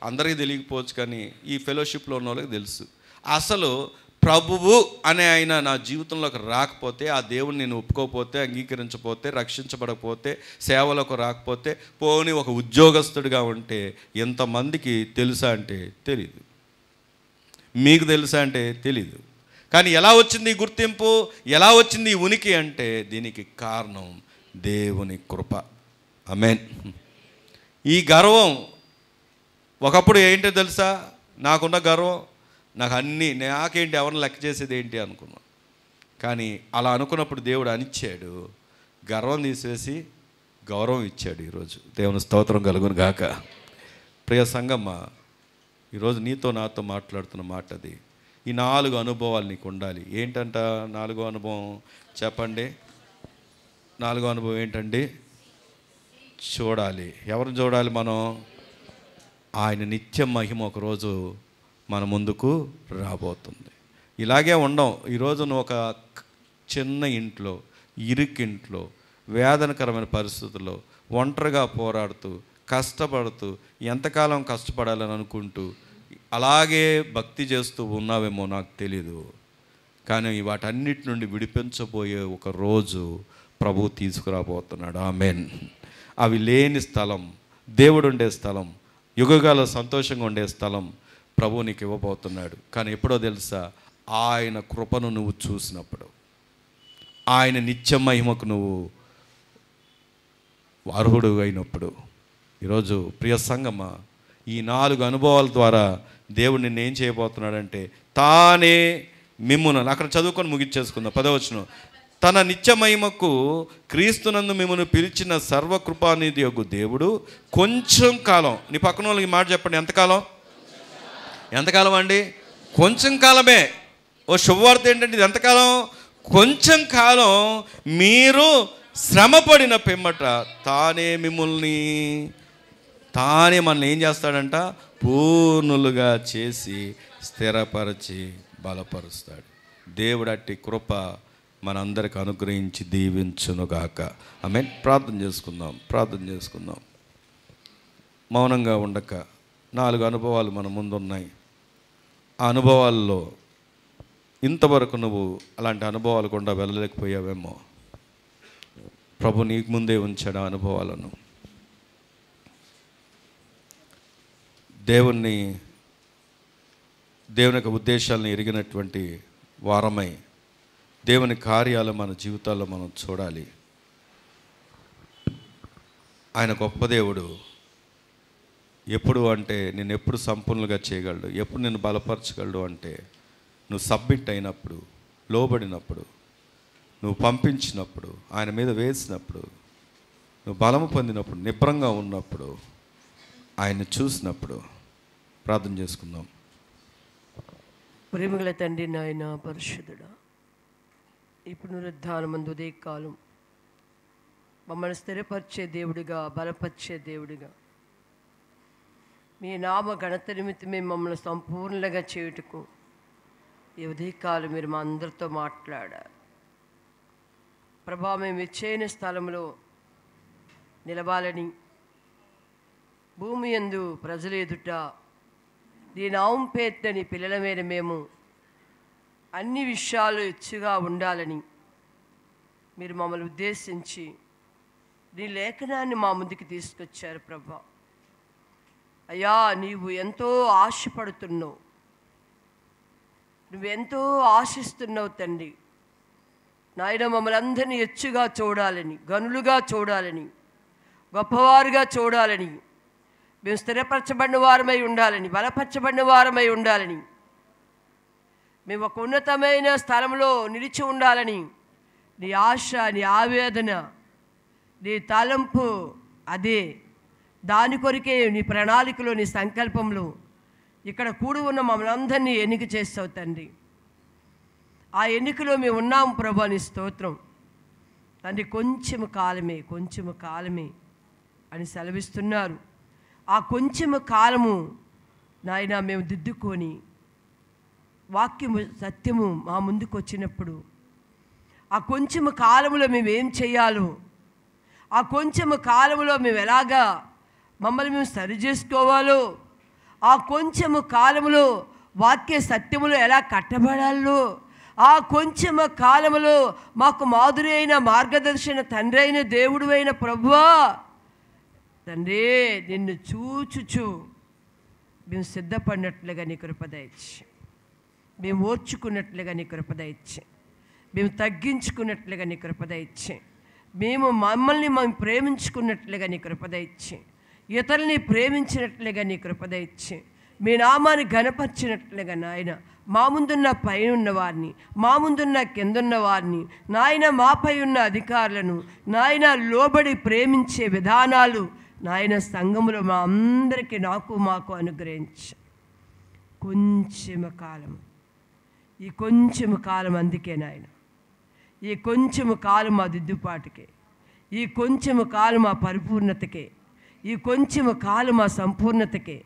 అందరికీ తెలియకపోవచ్చు, కానీ ఈ ఫెలోషిప్లో ఉన్న వాళ్ళకి తెలుసు. అసలు ప్రభువు అనే ఆయన నా జీవితంలోకి రాకపోతే, ఆ దేవుని నేను ఒప్పుకోకపోతే, అంగీకరించకపోతే, రక్షించబడకపోతే, సేవలకు రాకపోతే, పోని ఒక ఉద్యోగస్తుడిగా ఉంటే ఎంతమందికి తెలుసా అంటే తెలీదు. మీకు తెలుసా అంటే తెలీదు. కానీ ఎలా వచ్చింది ఈ గుర్తింపు, ఎలా వచ్చింది ఈ ఉనికి అంటే దీనికి కారణం దేవుని కృప. ఆమేన్. ఈ గర్వం ఒకప్పుడు ఏంటో తెలుసా, నాకున్న గర్వం, నాకు అన్నీ, నాకేంటి, ఎవరిని లెక్క చేసేది ఏంటి అనుకున్నాను. కానీ అలా అనుకున్నప్పుడు దేవుడు అనిచ్చాడు, గర్వం తీసేసి గౌరవం ఇచ్చాడు. ఈరోజు దేవుని స్తోత్రం కలుగును గాక. ప్రియ సంగమ్మ, ఈరోజు నీతో నాతో మాట్లాడుతున్న మాట అది. ఈ 4 అనుభవాలు నీకు ఉండాలి. ఏంటంట 4వ అనుభవం చెప్పండి? 4వ అనుభవం ఏంటండి? చూడాలి. ఎవరిని చూడాలి మనం? ఆయన నిత్య మహిమ ఒకరోజు మన ముందుకు రాబోతుంది. ఇలాగే ఉండం. ఈరోజు నువ్వు ఒక చిన్న ఇంట్లో, ఇరుక్కింట్లో, వేదనకరమైన పరిస్థితుల్లో ఒంటరిగా పోరాడుతూ, కష్టపడుతూ, ఎంతకాలం కష్టపడాలని అనుకుంటూ అలాగే భక్తి చేస్తూ ఉన్నావేమో నాకు తెలీదు. కానీ వాటన్నిటి నుండి విడిపించబోయే ఒక రోజు ప్రభువు తీసుకురాబోతున్నాడు. ఆమేన్. అవి లేని స్థలం, దేవుడు ఉండే స్థలం, యుగగాల సంతోషంగా ఉండే స్థలం ప్రభువు నీకు ఇవ్వబోతున్నాడు. కానీ ఎప్పుడో తెలుసా? ఆయన కృపను నువ్వు చూసినప్పుడు, ఆయన నిత్య మహిమకు నువ్వు అర్హుడు అయినప్పుడు. ఈరోజు ప్రియ సంగమా, ఈ 4 అనుభవాల ద్వారా దేవుడు నిన్ను ఏం చేయబోతున్నాడంటే, తానే మిమ్మును, అక్కడ చదువుకొని ముగిచ్చేసుకుందాం 10వ వచనం. తన నిత్య మహిమకు క్రీస్తునందు మిమ్మల్ని పిలిచిన సర్వకృపానిధి యొక్క దేవుడు కొంచెం కాలం, నీ పక్కన వాళ్ళకి మాట చెప్పండి, ఎంతకాలం? ఎంతకాలం అండి? కొంచెం కాలమే. ఓ శుభవార్త ఏంటంటే ఇది ఎంతకాలం? కొంచెం కాలం మీరు శ్రమపడిన పిమ్మట తానే మనల్ని ఏం చేస్తాడంట? పూర్ణులుగా చేసి స్థిరపరిచి బలపరుస్తాడు. దేవుడు అట్టి కృప మనందరికి అనుగ్రహించి దీవించునుగాక. ఆమేన్. ప్రార్థన చేసుకుందాం. మౌనంగా ఉండక 4 అనుభవాలు మన ముందున్నాయి. ఆ అనుభవాల్లో ఇంతవరకు నువ్వు అలాంటి అనుభవాలు కూడా వెళ్ళలేకపోయావేమో. ప్రభు నీకు ముందే ఉంచాడు ఆ అనుభవాలను. దేవుని యొక్క ఉద్దేశాలను ఎరిగినటువంటి వారమై దేవుని కార్యాలు మన జీవితాల్లో మనం చూడాలి. ఆయన గొప్ప దేవుడు. ఎప్పుడు అంటే నిన్ను ఎప్పుడు సంపూర్ణంగా చేయగలడు, ఎప్పుడు నిన్ను బలపరచగలడు అంటే నువ్వు సబ్మిట్ అయినప్పుడు, లోబడినప్పుడు, నువ్వు పంపించినప్పుడు, ఆయన మీద వేసినప్పుడు, నువ్వు బలము పొందినప్పుడు, నిబ్రంగా ఉన్నప్పుడు, ఆయన్ని చూసినప్పుడు. ప్రార్థన చేసుకుందాం.
ప్రేమగల తండ్రి, నాయన పరిశుద్ధుడా, ఈ పునరుద్ధానమందు ఉదయకాలం మమ్మల్ని స్థిరపరిచే దేవుడిగా, బలపరిచే దేవుడిగా, మీ నామ ఘనత నిమిత్తమే మమ్మల్ని సంపూర్ణంగా చేయుటకు ఈ ఉదయకాలం మీరు మా అందరితో మాట్లాడారు. ప్రభా, మేము ఇచ్చేన స్థలంలో నిలవాలని, భూమి యందు ప్రజల ఎదుట నీ నామం పేరిట నీ పిల్లల మీద మేము అన్ని విషయాలు ఎచ్చుగా ఉండాలని మీరు మమ్మల్ని ఉద్దేశించి నీ లేఖనాన్ని మా ముందుకు తీసుకొచ్చారు. ప్రభా అయ్యా, నీవు ఎంతో ఆశపడుతున్నావు, నువ్వెంతో ఆశిస్తున్నావు తండ్రి. నాయన, మమ్మల్ని అందరినీ ఎచ్చుగా చూడాలని, గనులుగా చూడాలని, గొప్పవారుగా చూడాలని, మేము స్థిరపరచబడిన వారమై ఉండాలని, బలపరచబడిన వారమై ఉండాలని, మేము ఒక ఉన్నతమైన స్థలంలో నిలిచి ఉండాలని నీ ఆశ, నీ ఆవేదన, నీ తలంపు అదే. దాని కొరికే నీ ప్రణాళికలో, నీ సంకల్పంలో ఇక్కడ కూడి ఉన్న మమ్మల్ని అందరినీ ఎన్నిక చేస్తావు తండ్రి. ఆ ఎన్నికలో మేము ఉన్నాము ప్రభా, నీ స్తోత్రం తండ్రి. కొంచెము కాలమే అని సెలవిస్తున్నారు. ఆ కొంచెము కాలము నాయన మేము దిద్దుకొని వాక్యము, సత్యము మా ముందుకు వచ్చినప్పుడు ఆ కొంచెము కాలంలో మేము ఏం చేయాలో, ఆ కొంచెము కాలంలో మేము ఎలాగా మమ్మల్ని మేము సరి చేసుకోవాలో, ఆ కొంచెము కాలంలో వాక్య సత్యములు ఎలా కట్టబడాలో ఆ కొంచెం కాలములో మాకు మాధురి అయిన మార్గదర్శన తండ్రి అయిన దేవుడు అయిన ప్రభువా తండ్రి, నిన్ను చూచుచు మేము సిద్ధపడినట్లుగా నీ కృప దయచి, మేము ఓర్చుకున్నట్లుగా నీ కృప దయచి, మేము తగ్గించుకున్నట్లుగా నీ కృప దయచి, మమ్మల్ని ప్రేమించుకున్నట్లుగా నీ కృప దయచి, ఇతరుల్ని ప్రేమించినట్లుగా నీ కృప దయచి, మీ నామాన్ని ఘనపరిచినట్లుగా నాయన మా ముందున్న పైన ఉన్న వారిని, మా ముందున్న కిందున్న వారిని నాయన, మాపై ఉన్న అధికారులను నాయన లోబడి ప్రేమించే విధానాలు నాయన సంఘములో మా అందరికీ మాకు అనుగ్రహించి కొంచెం కాలం, ఈ కొంచెం కాలం అందుకే నాయన, ఈ కొంచెం కాలం మా దిద్దుపాటుకే, ఈ కొంచెం కాలం మా పరిపూర్ణతకే, ఈ కొంచెం కాలం మా సంపూర్ణతకే,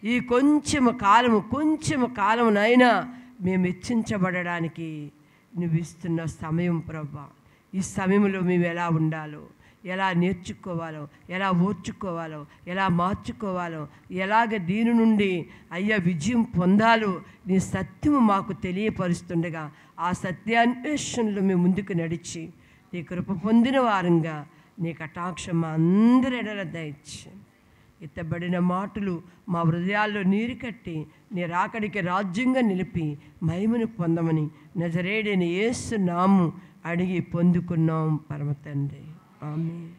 ఈ కొంచెం కాలం నాయనా మేము హెచ్చించబడడానికి నువ్వు ఇస్తున్న సమయం ప్రభా. ఈ సమయంలో మేము ఎలా ఉండాలో, ఎలా నేర్చుకోవాలో, ఎలా ఓర్చుకోవాలో, ఎలా మార్చుకోవాలో, ఎలాగ దీని నుండి అయ్యా విజయం పొందాలో నీ సత్యము మాకు తెలియపరుస్తుండగా ఆ సత్యాన్వేషణలో మేము ముందుకు నడిచి నీ కృప పొందిన వారంగా నీ కటాక్షం మా అందరి ఎడల దయచి ఎత్తబడిన మాటలు మా హృదయాల్లో నీరు కట్టి నీ రాకడికి రాజ్యంగా నిలిపి మహిమను పొందమని నజరేయుడైన యేసు నామము అడిగి పొందుకున్నాం పరమ తండ్రి. ఆమేన్.